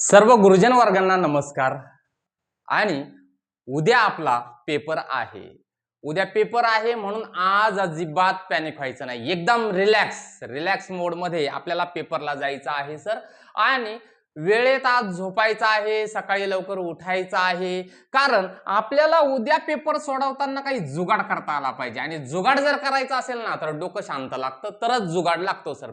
सर्व गुरुजन वर्गांना नमस्कार। आणि उद्या आपला पेपर आहे। उद्या पेपर आहे म्हणून आज अजिबात पॅनिक व्हायचं नाही, एकदम रिलॅक्स मोड मध्ये आपल्याला पेपरला जायचं आहे सर। आणि वेळेत आज झोपायचं आहे, सकाळी लवकर उठायचं आहे, कारण आपल्याला उद्या पेपर सोडवताना काही जुगाड करता आला पाहिजे। आणि जुगाड जर करायचा असेल ना तर डोकं शांत लागतं, तरच जुगाड लागतो सर।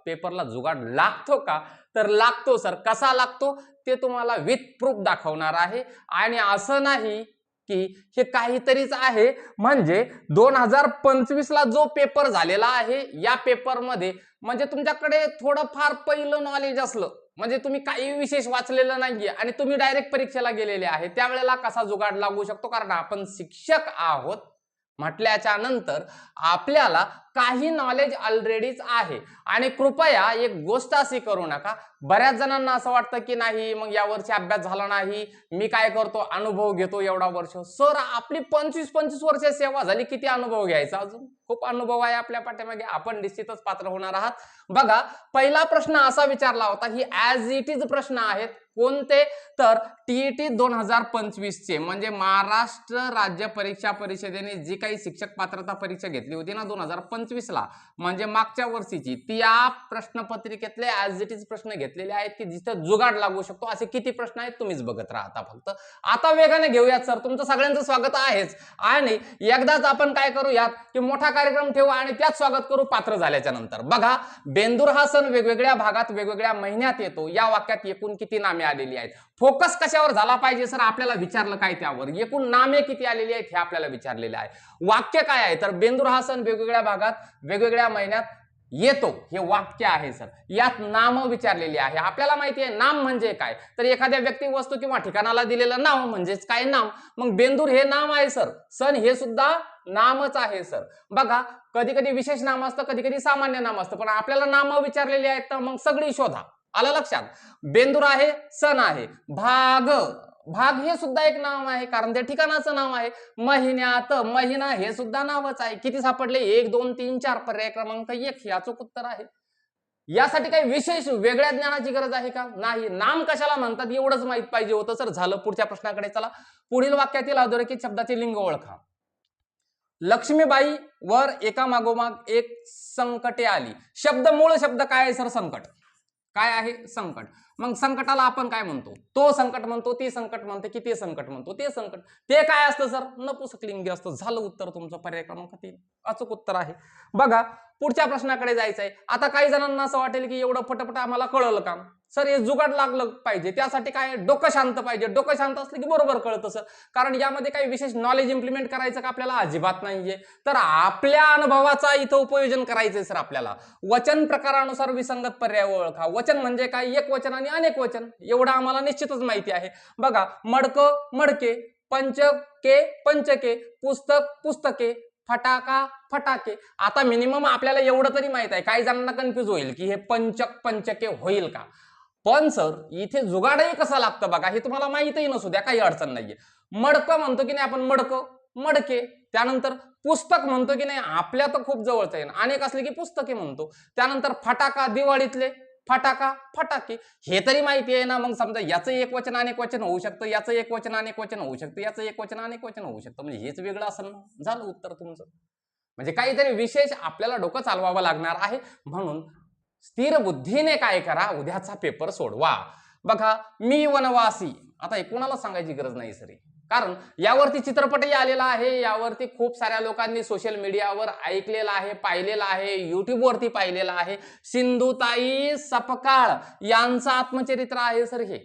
पेपरला जुगाड लागतो का? तर लागतो सर। कसा लागतो ते तुम्हाला विथ प्रूफ दाखवणार आहे। आणि असं नाही की हे काहीतरीच आहे, म्हणजे 2025 ला जो पेपर झालेला आहे या पेपरमध्ये म्हणजे तुमच्याकडे थोडंफार पहिलं नॉलेज असलं, म्हणजे तुम्ही काही विशेष वाचलेलं नाहीये आणि तुम्ही डायरेक्ट परीक्षेला गेलेले आहे, त्यावेळेला कसा जुगाड लागू शकतो? कारण आपण शिक्षक आहोत म्हटल्याच्या नंतर आपल्याला काही नॉलेज ऑलरेडीच आहे। आणि कृपया एक गोष्ट अशी करू नका, बऱ्याच जणांना असं वाटतं की नाही मग यावर्षी अभ्यास झाला नाही, मी काय करतो अनुभव घेतो एवढा वर्ष। सर आपली 25 वर्ष सेवा झाली, किती अनुभव घ्यायचा? अजून खूप अनुभव आहे आपल्या पाठीमागे, आपण निश्चितच पात्र होणार आहात। बघा, पहिला प्रश्न असा विचारला होता, ही ॲज इट इज प्रश्न आहेत। कोणते? तर टीईटी 2025 चे, म्हणजे महाराष्ट्र राज्य परीक्षा परिषदेने जी काही शिक्षक पात्रता परीक्षा घेतली होती ना 2025 ला, म्हणजे मागच्या वर्षीची, त्या प्रश्नपत्रिकेतले ॲज इट इज प्रश्न घेतलेले आहेत की जिथे जुगाड लागू शकतो। असे किती प्रश्न आहेत तुम्हीच बघत राहा फक्त। आता वेगाने घेऊयात सर, तुमचं सगळ्यांचं स्वागत आहेच। आणि एकदाच आपण काय करूयात की मोठा कार्यक्रम ठेवू आणि त्यात स्वागत करू पात्र झाल्याच्या नंतर। बघा, बेंदूर हा सण वेगवेगळ्या भागात वेगवेगळ्या महिन्यात येतो। या वाक्यात एकूण किती नामे आलेली आहेत? फोकस कशावर झाला पाहिजे सर? आपल्याला विचारलं काय त्यावर? एकूण नामे किती आलेली आहेत हे आपल्याला विचारलेले आहे। वाक्य काय आहे? तर बेंदूर हा सण वेगवेगळ्या भागात वेगवेगळ्या महिन्यात येतो, हे वाक्य आहे सर। यात नाम विचारलेली आहे। आपल्याला माहिती आहे नाम म्हणजे काय, तर एखाद्या व्यक्ती, वस्तू किंवा ठिकाणाला दिलेलं नाव म्हणजेच काय? नाम। मग बेंदूर हे नाम आहे सर, सण हे सुद्धा नामच आहे सर। बघा, कधी कधी विशेष नाम असतं, कधी कधी सामान्य नाम असतं, पण आपल्याला नाम विचारलेली आहेत तर मग सगळी शोधा। आलं लक्षात? बेंदूर आहे, सण आहे। भाग हे सुद्धा एक नाव आहे, कारण त्या ठिकाणाचं नाव आहे। महिन्यात, महिना हे सुद्धा नावच आहे। किती सापडले? 1 2 3 4, पर्याय क्रमांक 1 हे अचूक उत्तर आहे। यासाठी काही विशेष वेगळ्या ज्ञानाची गरज आहे का? नाही। नाम कशाला म्हणतात एवढंच माहित पाहिजे होतं सर। झालं, पुढच्या प्रश्नाकडे चला। पुढील वाक्यातील अधोरेखित शब्दाचे लिंग ओळखा। लक्ष्मीबाई वर एका मागोमाग एक संकटे आली। मूळ शब्द काय आहे सर? संकट। काय आहे? संकट। मग संकटाला आपण काय म्हणतो? तो संकट म्हणतो, ती संकट म्हणते, की ते संकट म्हणतो? ते संकट। ते काय असतं सर? नपुंसकलिंगी असतं। झालं उत्तर तुमचं, पर्याय क्रमांक 3 अचूक उत्तर आहे। बघा, पुढच्या प्रश्नाकडे जायचंय। आता काही जणांना असं वाटेल की एवढं पटपट आम्हाला कळलं का सर? हे जुगाड लागलं पाहिजे, त्यासाठी काय? डोकं शांत पाहिजे। डोकं शांत असलं की बरोबर कळतं सर, कारण यामध्ये काही विशेष नॉलेज इम्प्लिमेंट करायचं का आपल्याला? अजिबात नाहीये। तर आपल्या अनुभवाचा इथं उपयोजन करायचंय सर आपल्याला। वचन प्रकारानुसार विसंगत पर्याय ओळखा। वचन म्हणजे काय? एक वचन आणि अनेक वचन, एवढं आम्हाला निश्चितच माहिती आहे। बघा, मडकं, मडके, पंचके, पंचके, पुस्तक, पुस्तके, फटाका, फटाके। आता मिनिमम आपल्याला एवढं तरी माहित आहे, काही जणांना कन्फ्युज होईल की हे पंचक, पंचके होईल का? पण सर इथे जुगाडही कसा लागतं बघा, हे तुम्हाला माहितही नसू द्या, काही अडचण नाहीये। मडकं म्हणतो की नाही आपण? मडकं, मडके। त्यानंतर पुस्तक म्हणतो की नाही? आपल्या तर खूप जवळचं आहे, अनेक असले की पुस्तके म्हणतो। त्यानंतर फटाका, दिवाळीतले फटाका, फटाके, हे तरी माहिती आहे ना। मग समजा याचं एक वचन अनेक वचन होऊ शकतं, याचं एक वचन अनेक वचन होऊ शकतं, याचं एक वचन अनेक वचन होऊ शकतं, म्हणजे हेच वेगळं असेल ना। झालं उत्तर तुमचं। म्हणजे काहीतरी विशेष आपल्याला डोकं चालवावं लागणार आहे, म्हणून स्थिर बुद्धीने काय करा, उद्याचा पेपर सोडवा। बघा, मी वनवासी, आता हे कोणाला सांगायची गरज नाही सर, कारण यावरती चित्रपटही आलेला आहे, यावरती खूप साऱ्या लोकांनी सोशल मीडियावर ऐकलेलं आहे, पाहिलेलं आहे, युट्यूब वरती पाहिलेलं आहे। सिंधुताई सपकाळ यांचं आत्मचरित्र आहे सर हे,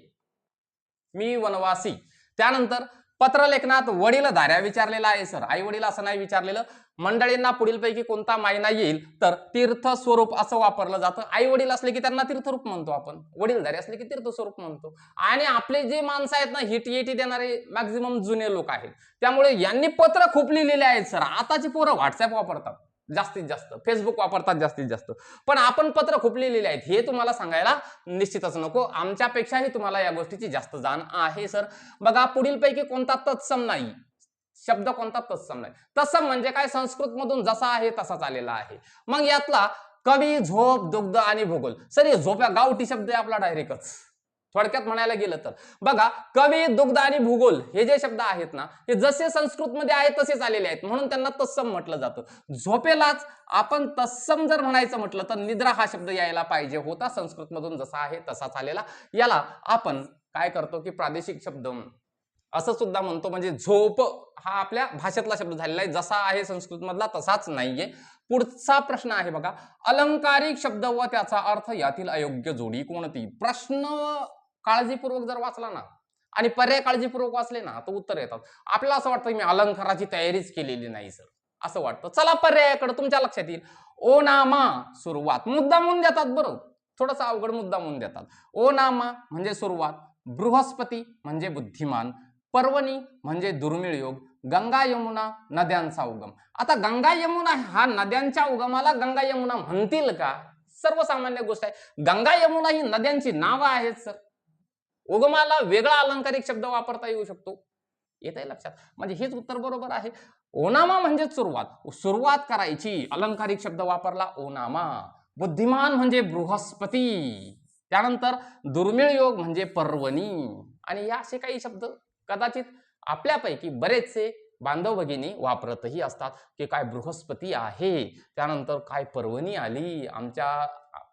मी वनवासी। त्यानंतर पत्रलेखनात वडीलधाऱ्या विचारलेला आहे सर, आई वडील असं नाही विचारलेलं। मंडळींना पुढीलपैकी कोणता महिना येईल? तर तीर्थ स्वरूप असं वापरलं जातं। आई वडील असले की त्यांना तीर्थरूप म्हणतो आपण, वडीलधारे असले की तीर्थ स्वरूप म्हणतो। आणि आपले जे माणसं आहेत ना, हिट देणारे मॅक्झिमम जुने लोक आहेत, त्यामुळे यांनी पत्र खूप लिहिलेले आहेत सर। आताची पोरं व्हॉट्सअप वापरतात जास्तीत जास्त, फेसबुक वापरतात जास्तीत जास्त, पण आपण पत्र खूप लिहिलेले आहेत हे तुम्हाला सांगायला निश्चितच नको। आमच्यापेक्षाही तुम्हाला या गोष्टीची जास्त जाण आहे सर। बघा, पुढीलपैकी कोणता तत्सम नाही? शब्द कोणता तत्सम नाही? तत्सम म्हणजे काय? संस्कृत मधून जसा आहे तसाच आलेला आहे। मग यातला कवी, झोप, दुग्ध आणि भूगोल। सर हे झोप गावठी शब्द आहे आपला डायरेक्टच, थोडक्यात म्हणायला गेलं तर बघा, कवी, दुग्ध आणि भूगोल हे जे शब्द आहेत ना, हे जसे संस्कृत मध्ये आहेत तसेच आलेले आहेत, म्हणून त्यांना तत्सम म्हटलं जातं. झोपेलाच आपण तत्सम जर म्हणायचं म्हटलं तर निद्रा हा शब्द यायला पाहिजे होता, संस्कृत मधून जसा आहे तसाच आलेला. याला आपण काय करतो की प्रादेशिक शब्द असं सुद्धा म्हणतो, म्हणजे झोप हा आपल्या भाषेतला शब्द झालेला आहे, जसा आहे संस्कृत मधला तसाच नाहीये. पुढचा प्रश्न आहे बघा, अलंकारिक शब्द व त्याचा अर्थ यातील अयोग्य जोडी कोणती? प्रश्न काळजीपूर्वक जर वाचला ना आणि पर्याय काळजीपूर्वक वाचले ना तर उत्तर येतात. आपल्याला असं वाटतं मी अलंकाराची तयारीच केलेली नाही सर, असं वाटतं. चला पर्यायाकडे, तुमच्या लक्षात येईल. ओनामा सुरुवात, मुद्दामून देतात बरं, थोडंसं अवघड मुद्दामून देतात. ओनामा म्हणजे सुरुवात, बृहस्पती म्हणजे बुद्धिमान, पर्वणी म्हणजे दुर्मिळ योग, गंगा यमुना नद्यांचा उगम. आता गंगा यमुना हा नद्यांच्या उगमाला गंगा यमुना म्हणतील का? सर्वसामान्य गोष्ट आहे. गंगा यमुना ही नद्यांची नावं आहेत सर. उगमाला वेगळा अलंकारिक शब्द वापरता येऊ शकतो, येत आहे लक्षात? म्हणजे हेच उत्तर बरोबर आहे. ओनामा म्हणजे सुरुवात करायची, अलंकारिक शब्द वापरला ओनामा. बुद्धिमान म्हणजे बृहस्पती, त्यानंतर दुर्मिळ योग म्हणजे पर्वणी. आणि या असे काही शब्द कदाचित आपल्यापैकी बरेचसे बांधव भगिनी वापरतही असतात की काय बृहस्पती आहे, त्यानंतर काय पर्वणी आली, आमच्या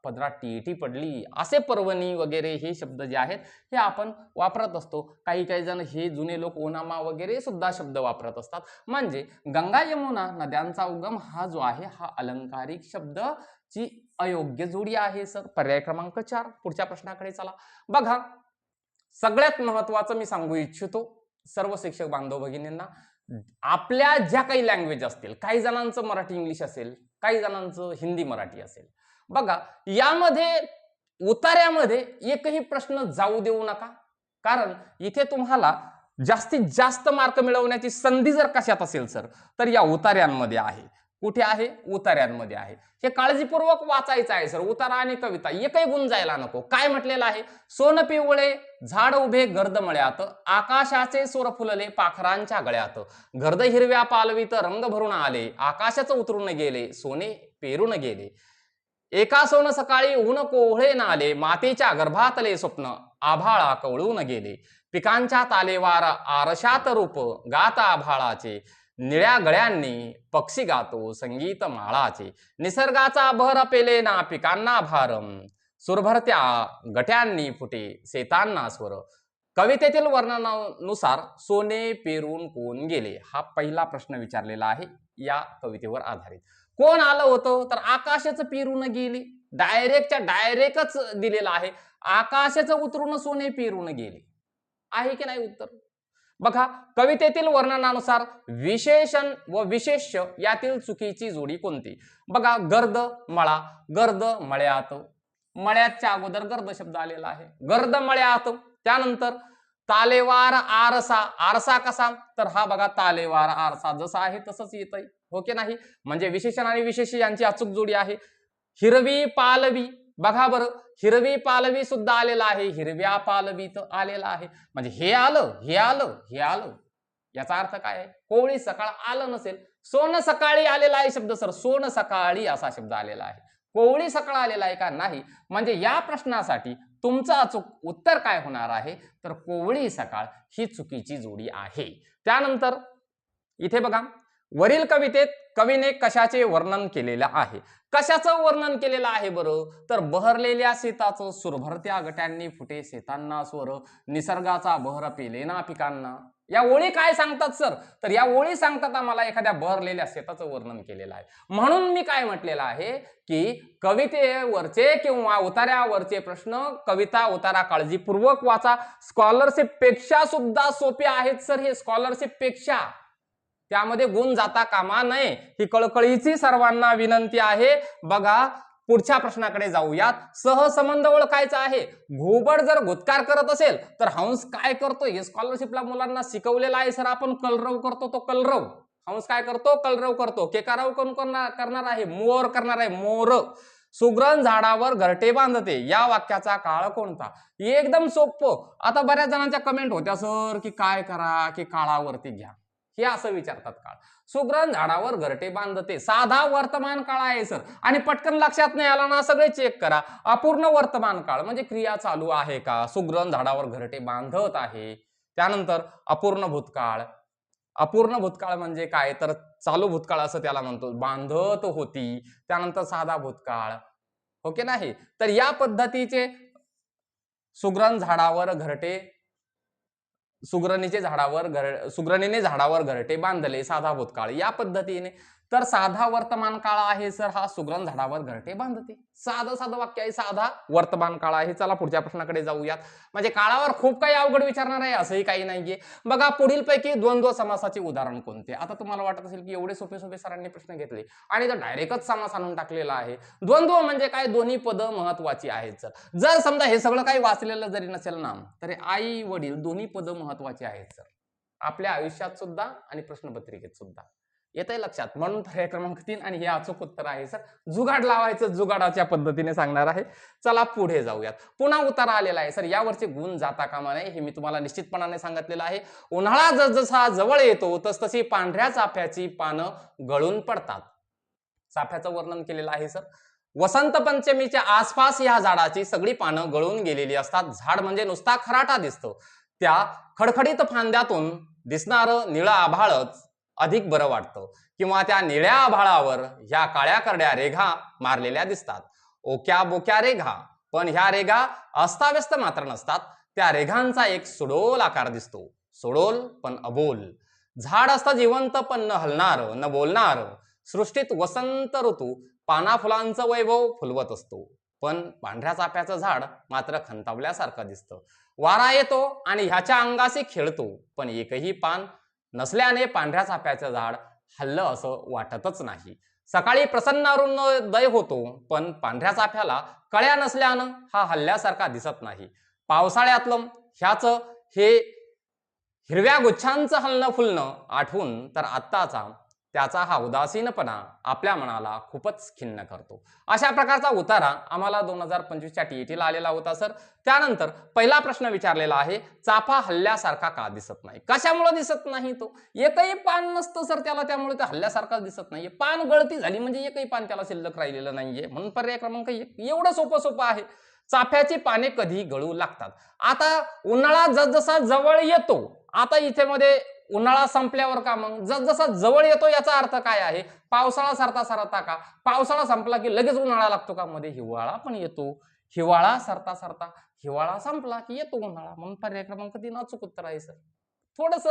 पदरात टीईटी पडली, असे पर्वणी वगैरे हे शब्द जे आहेत हे आपण वापरत असतो. काही काही जण हे जुने लोक ओनामा वगैरे सुद्धा शब्द वापरत असतात. म्हणजे गंगा यमुना नद्यांचा उगम हा जो आहे हा अलंकारिक शब्द ची अयोग्य जोडी आहे सर. पर्याय क्रमांक 4. पुढच्या प्रश्नाकडे चला. बघा, सगळ्यात महत्वाचं मी सांगू इच्छितो सर्व शिक्षक बांधव भगिनींना, आपल्या ज्या काही लँग्वेज असतील, काही जणांचं मराठी इंग्लिश असेल, काही जणांचं हिंदी मराठी असेल, बघा यामध्ये उतार्यामध्ये एकही प्रश्न जाऊ देऊ नका, कारण इथे तुम्हाला जास्तीत जास्त मार्क मिळवण्याची संधी जर कशात असेल सर तर या उतार्यांमध्ये आहे. कुठे आहे? उतार्यांमध्ये आहे. हे काळजीपूर्वक वाचायचं आहे सर. उतारा आणि कविता एकही गुण जायला नको. काय म्हटलेलं आहे? सोन पिवळे झाड उभे गर्द मळ्यात, आकाशाचे सोर फुलले पाखरांच्या गळ्यात, गर्द हिरव्या पालवीत रंग भरून आले, आकाशाचं उतरून गेले सोने पेरून गेले, एका सोन सकाळी ऊन कोवळे ना आले, मातेच्या गर्भातले स्वप्न आभाळा कवळून गेले, पिकांच्या तालेवार आरशात रूप गाता आभाळाचे, निळ्या गळ्यांनी पक्षी गातो संगीत माळाचे, निसर्गाचा बहर पेले ना पिकांना भारम, सुरभरत्या गट्यांनी फुटे शेतांना स्वर, कवितेतील वर्णनानुसार सोने पेरून कोण गेले. हा पहिला प्रश्न विचारलेला आहे या कवितेवर आधारित. कोण आलं होतं तर आकाशाचं पेरून गेले, डायरेक्टच्या डायरेक्टच दिलेलं आहे. आकाशाचं उतरून सोने पेरून गेले आहे की नाही उत्तर? बघा, कवितेतील वर्णनानुसार विशेषण व विशेष्य यातील चुकीची जोडी कोणती? बघा, गर्द मळा, गर्द मळ्यात, मळ्याच्या अगोदर गर्द शब्द आलेला आहे, गर्द मळ्यात. त्यानंतर तालेवार आरसा, आरसा कसा तर हा बघा तालेवार आरसा जसा आहे तसंच येत आहे, हो की नाही? म्हणजे विशेषण आणि विशेष यांची अचूक जोडी आहे. हिरवी पालवी, बघा बरं, हिरवी पालवी सुद्धा आलेला आहे, हिरव्या पालवीत आलेला आहे. म्हणजे हे आलं, हे आलं, हे आलं, याचा अर्थ काय आहे? कोवळी सकाळ आलं नसेल. सोन सकाळी आलेला आहे शब्द सर, सोन सकाळी असा शब्द आलेला आहे. कोवळी सकाळ आलेला आहे का? नाही. म्हणजे या प्रश्नासाठी तुमचं अचूक उत्तर काय होणार आहे तर कोवळी सकाळ ही चुकीची जोडी आहे. त्यानंतर इथे बघा, वरील कवितेत कवीने कशाचे वर्णन केलेलं आहे? कशाचं वर्णन केलेलं आहे बरं तर बहरलेल्या शेताचं सुरभरत्या गट्यांनी फुटे शेतांना स्वर, निसर्गाचा बहर पेले ना पिकांना. या ओळी काय सांगतात सर तर या ओळी सांगतात आम्हाला एखाद्या बहरलेल्या शेताचं वर्णन केलेलं आहे. म्हणून मी काय म्हटलेलं आहे की कवितेवरचे किंवा उतार्यावरचे प्रश्न, कविता उतारा काळजीपूर्वक वाचा. स्कॉलरशिप पेक्षा सुद्धा सोपे आहेत सर हे, स्कॉलरशिप पेक्षा. त्यामध्ये गुण जाता कामा नये ही कळकळीची सर्वांना विनंती आहे. बघा, पुढच्या प्रश्नाकडे जाऊयात. सहसंबंध ओळखायचा आहे. घुबड जर गुदकार करत असेल तर हंस काय करतो हे स्कॉलरशिपला मुलांना शिकवलेलं आहे सर. आपण कलरव करतो तो कलरव, हंस काय करतो? कलरव करतो. केकाराव कोण करणार आहे? मोर करणार आहे, मोर. सुग्रण झाडावर घरटे बांधते या वाक्याचा काळ कोणता? एकदम सोपं. आता बऱ्याच जणांच्या कमेंट होत्या सर की काय करा की काळावरती घ्या. हे असं विचारतात काळ. सुग्रण झाडावर घरटे बांधते, साधा वर्तमान काळ आहे सर. आणि पटकन लक्षात नाही आला ना, सगळे चेक करा. अपूर्ण वर्तमान काळ म्हणजे क्रिया चालू आहे का, सुग्रण झाडावर घरटे बांधत आहे. त्यानंतर अपूर्ण भूतकाळ. अपूर्ण भूतकाळ म्हणजे काय, तर चालू भूतकाळ असं त्याला म्हणतो, बांधत होती. त्यानंतर साधा भूतकाळ, हो की नाही. तर या पद्धतीचे सुग्रण झाडावर घरटे, सुग्रणीने झाडावर घरटे बांधले, साधा भूतकाळ या पद्धतीने. तर साधा वर्तमान काळ आहे सर हा, सुग्रण झाडावर घरटे बांधते. साधं साधं वाक्य आहे, साधा वर्तमान काळ आहे. चला पुढच्या प्रश्नाकडे जाऊयात. म्हणजे काळावर खूप काही अवघड विचारणार आहे असंही काही नाहीये. बघा पुढील पैकी द्वंद्व समासाचे उदाहरण कोणते. आता तुम्हाला वाटत असेल की एवढे सोपे सोपे सरांनी प्रश्न घेतले आणि तर डायरेक्टच समास आणून टाकलेला आहे. द्वंद्व म्हणजे काय, दोन्ही पद महत्वाची आहेत सर. जर समजा हे सगळं काही वाचलेलं जरी नसेल ना, तरी आई वडील दोन्ही पद महत्वाचे आहेत सर, आपल्या आयुष्यात सुद्धा आणि प्रश्नपत्रिकेत सुद्धा. येतंय लक्षात. म्हणून पर्याय क्रमांक 3 आणि हे अचूक उत्तर आहे सर. जुगाड लावायचं, जुगाडाच्या पद्धतीने सांगणार आहे. चला पुढे जाऊयात. पुन्हा उतारा आलेला आहे सर, यावरचे गुण जाता कामा नये हे मी तुम्हाला निश्चितपणाने सांगितलेलं आहे. उन्हाळा जसजसा जवळ येतो तसतशी पांढऱ्या चाफ्याची पानं गळून पडतात. चाफ्याचं वर्णन केलेलं आहे सर. वसंत पंचमीच्या आसपास या झाडाची सगळी पानं गळून गेलेली असतात. झाड म्हणजे नुसता खराटा दिसतो. त्या खडखडीत फांद्यातून दिसणारं निळं आभाळच अधिक बरं वाटतं. किंवा त्या निळ्या आभाळावर ह्या काळ्या करड्या रेघा मारलेल्या दिसतात. ओक्या बोक्या रेघा, पण ह्या रेघा अस्ताव्यस्त मात्र नसतात. त्या रेघांचा एक सुडोल आकार दिसतो. सुडोल पण अबोल. झाड असतं जिवंत पण न हलणार न बोलणार. सृष्टीत वसंत ऋतू पाना फुलांचं वैभव फुलवत असतो, पण पांढऱ्या चाफ्याचं झाड मात्र खंतावल्यासारखं दिसतं. वारा येतो आणि ह्याच्या अंगाशी खेळतो, पण एकही पान नसल्याने पांढऱ्या चाफ्याचं झाड हल्लं असं वाटतच नाही. सकाळी प्रसन्न अरुणोदय होतो, पण पांढऱ्या चाफ्याला कळ्या नसल्यानं हा हल्ल्यासारखा दिसत नाही. पावसाळ्यातलं ह्याचं हे हिरव्या गुच्छांचं हलणं फुलणं आठवून तर आत्ताचा त्याचा हा उदासीनपणा आपल्या मनाला खूपच खिन्न करतो. अशा प्रकारचा उतारा आम्हाला 2025च्या टीईटीला आलेला होता सर. त्यानंतर पहिला प्रश्न विचारलेला आहे, चाफा हल्ल्यासारखा का दिसत नाही. कशामुळे दिसत नाही, तो एकही पान नसतं सर त्याला, त्यामुळे ते हल्ल्यासारखा दिसत नाहीये. पान गळती झाली म्हणजे एकही पान त्याला शिल्लक राहिलेलं नाहीये. म्हणून पर्याय क्रमांक 1 एवढं सोपं आहे. चाफ्याची पाने कधी गळू लागतात. आता उन्हाळा जसजसा जवळ येतो, आता इथे मध्ये उन्हाळा संपल्यावर का, मग जसजसा जवळ येतो याचा अर्थ काय आहे, पावसाळा सरता सरता का, पावसाळा संपला की लगेच उन्हाळा लागतो का, मध्ये हिवाळा पण येतो. हिवाळा सरता सरता हिवाळा संपला की येतो उन्हाळा. म्हणून पर्याय क्रमांक 3 अचूक उत्तर आहे सर. थोडस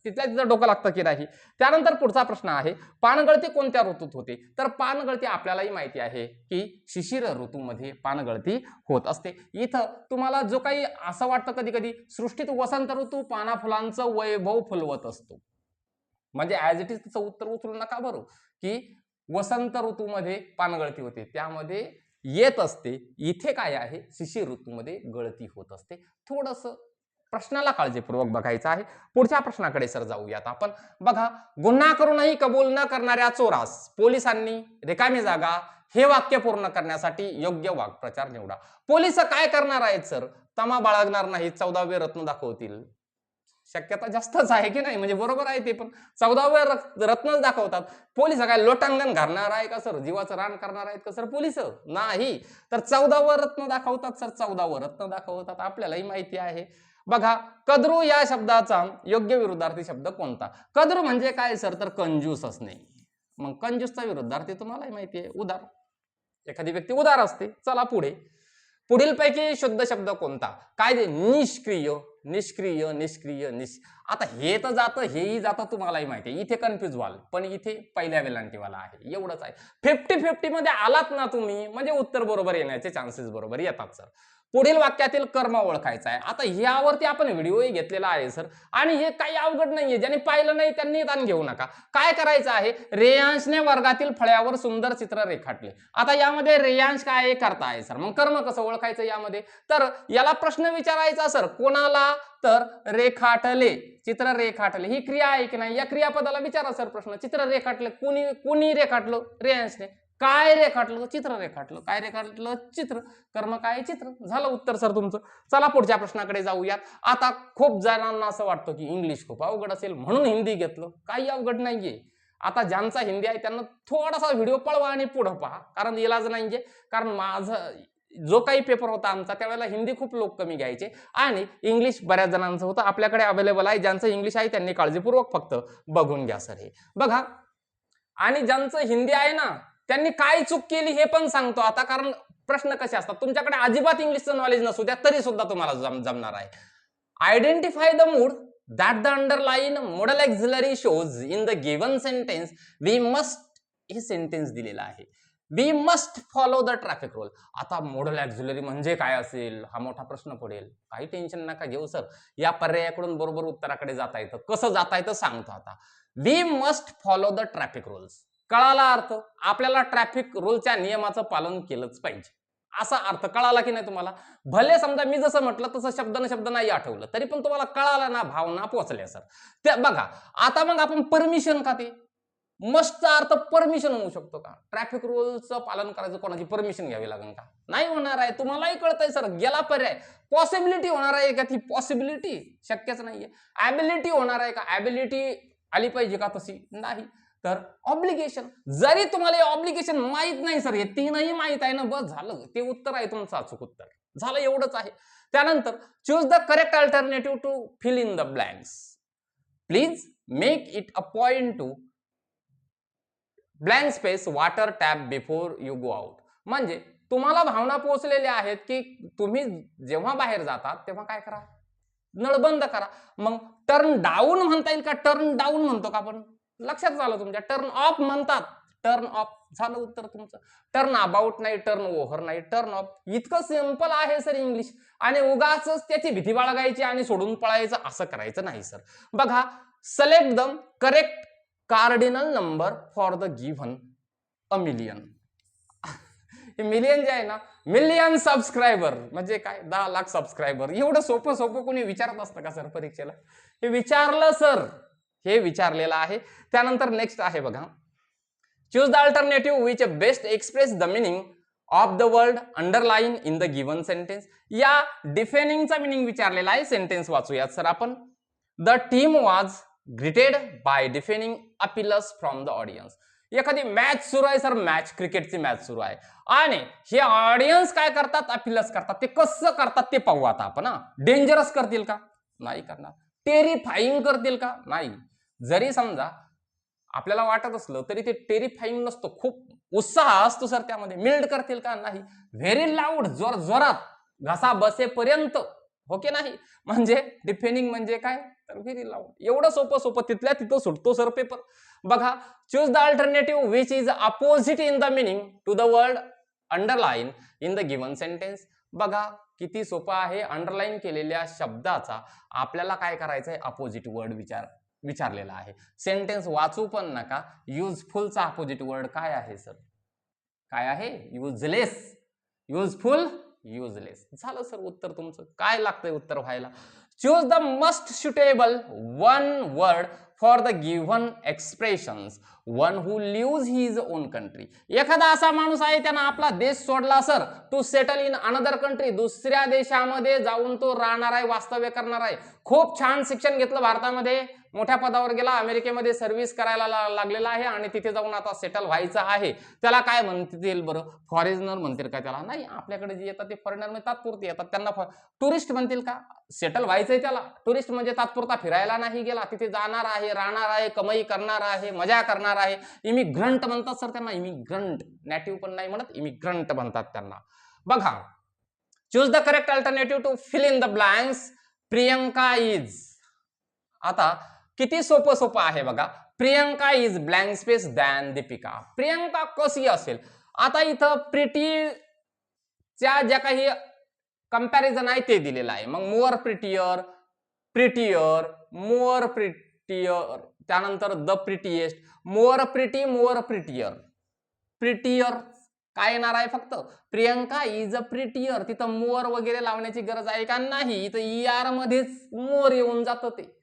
तिथल्या तिथं डोकं लागतं की नाही. त्यानंतर पुढचा प्रश्न आहे, पानगळती कोणत्या ऋतूत होते. तर पानगळती आपल्यालाही माहिती आहे की शिशिर ऋतूमध्ये पानगळती होत असते. इथं तुम्हाला जो काही असं वाटतं कधी कधी सृष्टीत वसंत ऋतू पाना फुलांचं वैभव फुलवत असतो, म्हणजे ऍज इट इज तिचं उत्तर उचलू नका बरं, की वसंत ऋतूमध्ये पानगळती होते त्यामध्ये येत असते. इथे काय आहे, शिशिर ऋतूमध्ये गळती होत असते. थोडस प्रश्नाला काळजीपूर्वक बघायचं आहे. पुढच्या प्रश्नाकडे सर जाऊयात आपण. बघा, गुन्हा करूनही कबूल न करणाऱ्या चोरास पोलिसांनी रिकामी जागा हे वाक्य पूर्ण करण्यासाठी योग्य वाक्प्रचार निवडा. पोलिस काय करणार आहेत सर, तमा बाळगणार नाही, 14वे रत्न दाखवतील. शक्यता जास्तच आहे की नाही, म्हणजे बरोबर आहे ते पण 14वे रत्न दाखवतात. पोलिस काय लोटांगण घालणार आहे का सर, जीवाचं रान करणार आहेत का सर पोलिस, नाही. तर 14वे रत्न दाखवतात सर, 14वे रत्न दाखवतात, आपल्यालाही माहिती आहे. बघा, कद्रू या शब्दाचा योग्य विरुद्धार्थी शब्द कोणता. कद्रू म्हणजे काय सर, तर कंजूस असणे. मग कंजूसचा विरुद्धार्थी तुम्हालाही माहिती आहे, उदार. एखादी व्यक्ती उदार असते. चला पुढे, पुढील पैकी शुद्ध शब्द कोणता. काय ते, निष्क्रिय निष्क्रिय निष्क्रिय आता हे तर जातं, हेही जातं, तुम्हालाही माहिती आहे. इथे कन्फ्युज व्हाल, पण इथे पहिल्या वेलांटीवाला आहे, एवढंच आहे. 50-50 मध्ये आलात ना तुम्ही, म्हणजे उत्तर बरोबर येण्याचे चान्सेस बरोबर येतात सर. पुढील वाक्यातील कर्म ओळखायचा आहे. आता यावरती आपण व्हिडिओही घेतलेला आहे सर, आणि हे काही अवघड नाहीये. ज्यांनी पाहिलं नाही त्यांनी ताण घेऊ नका. काय करायचं आहे, रेयांशने वर्गातील फळ्यावर सुंदर चित्र रेखाटले. आता यामध्ये रेयांश काय करता आहे सर, मग कर्म कसं ओळखायचं यामध्ये, तर याला प्रश्न विचारायचा सर, कोणाला, तर रेखाटले, चित्र रेखाटले ही क्रिया आहे की नाही, या क्रियापदाला विचारा सर प्रश्न. चित्र रेखाटले, कोणी रेखाटलं, रेयांशने. काय रेखाटलं? चित्र रेखाटलं. काय रेखाटलं? चित्र. कर्म काय? चित्र. झालं उत्तर सर तुमचं. चला पुढच्या प्रश्नाकडे जाऊयात. आता खूप जणांना असं वाटतं की इंग्लिश खूप अवघड असेल म्हणून हिंदी घेतलं. काही अवघड नाहीये. आता ज्यांचा हिंदी आहे त्यांना थोडासा व्हिडिओ पळवा आणि पुढं पहा, कारण इलाज नाहीये. कारण माझं जो काही पेपर होता आमचा त्यावेळेला हिंदी खूप लोक कमी घ्यायचे आणि इंग्लिश बऱ्याच जणांचं होतं. आपल्याकडे अवेलेबल आहे. ज्यांचं इंग्लिश आहे त्यांनी काळजीपूर्वक फक्त बघून घ्या सर हे बघा. आणि ज्यांचं हिंदी आहे ना त्यांनी काय चूक केली हे पण सांगतो आता, कारण प्रश्न कसे असतात. तुमच्याकडे अजिबात इंग्लिशचं नॉलेज नसू द्या तरी सुद्धा तुम्हाला जमणार आहे. Identify the mood that the underline modal auxiliary shows in the given sentence. We must हे सेंटेन्स दिलेला आहे. We must follow the traffic rule. आता modal auxiliary म्हणजे काय असेल हा मोठा प्रश्न पडेल. काही टेन्शन नका घेऊ सर. या पर्यायाकडून बरोबर उत्तराकडे जाता येतं. कसं जाता येतं सांगतो आता. We must follow the traffic rules. कळाला अर्थ? आपल्याला ट्रॅफिक रूलच्या नियमाचं पालन केलंच पाहिजे. असा अर्थ कळाला की नाही तुम्हाला? भले समजा मी जसं म्हटलं तसं शब्द न शब्द नाही आठवलं तरी पण तुम्हाला कळाला ना, भावना पोहोचल्या सर. ते बघा आता मग आपण परमिशन का ते मस्टचा अर्थ परमिशन होऊ शकतो का? ट्रॅफिक रूलचं पालन करायचं कोणाची परमिशन घ्यावी लागेल का? नाही होणार आहे. तुम्हालाही कळतंय सर. गेला पर्याय. पॉसिबिलिटी होणार आहे का? ती पॉसिबिलिटी शक्यच नाहीये. ॲबिलिटी होणार आहे का? ॲबिलिटी आली पाहिजे का? तशी नाही. तर ऑब्लिगेशन. जरी तुम्हाला ऑब्लिगेशन माहित नाही सर, हे तीनही माहित आहे ना, बस झालं. ते उत्तर आहे तुमचं अचूक उत्तर. झालं एवढंच आहे. त्यानंतर choose the correct alternative to fill in the blanks. Please make it a point to blank space water tap before you go out. म्हणजे तुम्हाला भावना पोहोचलेल्या आहेत की तुम्ही जेव्हा बाहेर जातात तेव्हा काय करा? नळ बंद करा. मग टर्न डाऊन म्हणता येईल का? टर्न डाऊन म्हणतो का आपण? लक्षात झालं तुमच्या. टर्न ऑफ म्हणतात. Turn off. झालं उत्तर तुमचं. टर्न अबाउट नाही, टर्न ओव्हर नाही, टर्न ऑफ. इतकं सिंपल आहे सर इंग्लिश. आणि उगाच त्याची भीती बाळगायची आणि सोडून पळायचं असं करायचं नाही सर. बघा, select the correct cardinal number for the given a million. Million जे आहे ना, मिलियन सबस्क्रायबर म्हणजे काय? 10 लाख सबस्क्रायबर. एवढं सोपं सोपं कोणी विचारत असतं का सर परीक्षेला? हे विचारलं सर. हे विचारलेलं आहे. त्यानंतर नेक्स्ट आहे बघा. Choose the alternative which best express the meaning of the word underline in the given sentence. या डिफेनिंगचा मिनिंग विचारलेला आहे. सेंटेन्स वाचूयात सर आपण. The team was greeted by deafening appeals from the audience. एखादी मॅच सुरू आहे सर, मॅच, क्रिकेटची मॅच सुरू आहे आणि हे ऑडियन्स काय करतात? अपीलस करतात. ते कसं करतात ते पाहू आता आपण. डेंजरस करतील का? नाही करणार. टेरिफाईंग करतील का? नाही. जरी समजा आपल्याला वाटत असलं तरी ते टेरिफाईंग नसतं. खूप उत्साह असतो सर त्यामध्ये. मिल्ड करतील का? नाही. व्हेरी लाऊड, जोर जोरात, घसा बसेपर्यंत. हो की नाही? म्हणजे डिफेनिंग म्हणजे काय? तर व्हेरी लाऊड. एवढं सोपं सोपं तिथल्या तिथं सुटतो सर पेपर. बघा, choose the alternative which is opposite in the meaning to the word underline in the given sentence. बघा किती सोपं आहे. अंडरलाईन केलेल्या शब्दाचा आपल्याला काय करायचं आहे? अपोजिट वर्ड विचारलेला आहे. सेंटेन्स वाचू पण नका. युजफुलचा अपोजिट वर्ड काय आहे सर? काय आहे? युजलेस. Useful, useless. झालं सर उत्तर तुमचं. काय लागतंय उत्तर व्हायला? Choose the must suitable one word for the given expressions. One who lives his own country. एखादा असा माणूस आहे त्यानं आपला देश सोडला sir, to settle in another country. दुसऱ्या देशामध्ये जाऊन तो राहणार आहे, वास्तव्य करणार आहे. खूप छान शिक्षण घेतलं भारतामध्ये, मोठ्या पदावर गेला, अमेरिकेमध्ये सर्व्हिस करायला लागलेला आहे आणि तिथे जाऊन आता सेटल व्हायचं आहे. त्याला काय म्हणतील बरं? फॉरेनर म्हणतील का त्याला? नाही. आपल्याकडे जे येतात ते फॉरेनर म्हणजे तात्पुरते येतात. त्यांना टुरिस्ट म्हणतील का? सेटल व्हायचंय त्याला. टुरिस्ट म्हणजे तात्पुरता फिरायला नाही गेला, तिथे जाणार आहे, राहणार आहे, कमाई करणार आहे, मजा करणार आहे. इमिग्रंट म्हणतात सर त्यांना. इमिग्रंट. नेटिव्ह पण नाही म्हणत, इमिग्रंट म्हणतात त्यांना. बघा, choose the correct alternative to fill in the blanks. Priyanka is. आता किती सोपं सोपं आहे बघा. Priyanka is blank space than Deepika. Priyanka कशी असेल? आता इथं प्रिटीच्या ज्या काही कंपॅरिझन आहे ते दिलेलं आहे. मग more prettier, prettier, more prettier, त्यानंतर the prettiest, more pretty, more prettier. Prettier काय येणार आहे? फक्त प्रियंका इज अ प्रिटियर. तिथं मोर वगैरे लावण्याची गरज आहे का? नाही. इथं ER मध्येच मोर येऊन जातं. ते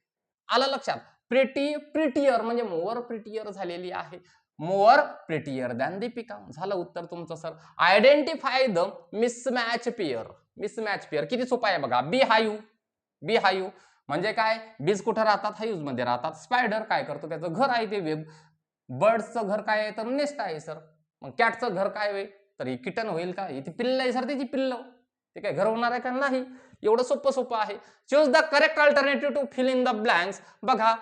आलं लक्षात? प्रिटी, प्रिटियर म्हणजे मोर प्रिटियर झालेली आहे. मोर प्रिटियर दॅन दीपिका. झालं उत्तर तुमचं sir. Identify the mismatch pair. Mismatch pair किती सोपा आहे बघा. बी हायू म्हणजे काय, बीज कुठं राहतात, हायूज मध्ये राहतात. स्पायडर काय करतो, त्याचं घर आहे ते वेब. बर्ड्सचं घर काय आहे, तर नेस्ट आहे सर. मग कॅटचं घर काय होईल, तर ही किटन होईल का, इथे पिल्ल आहे सर, त्याची पिल्ल. ते काय घर होणार आहे का, नाही. एवढं सोपं आहे. Choose the correct alternative to fill in the blanks. बघा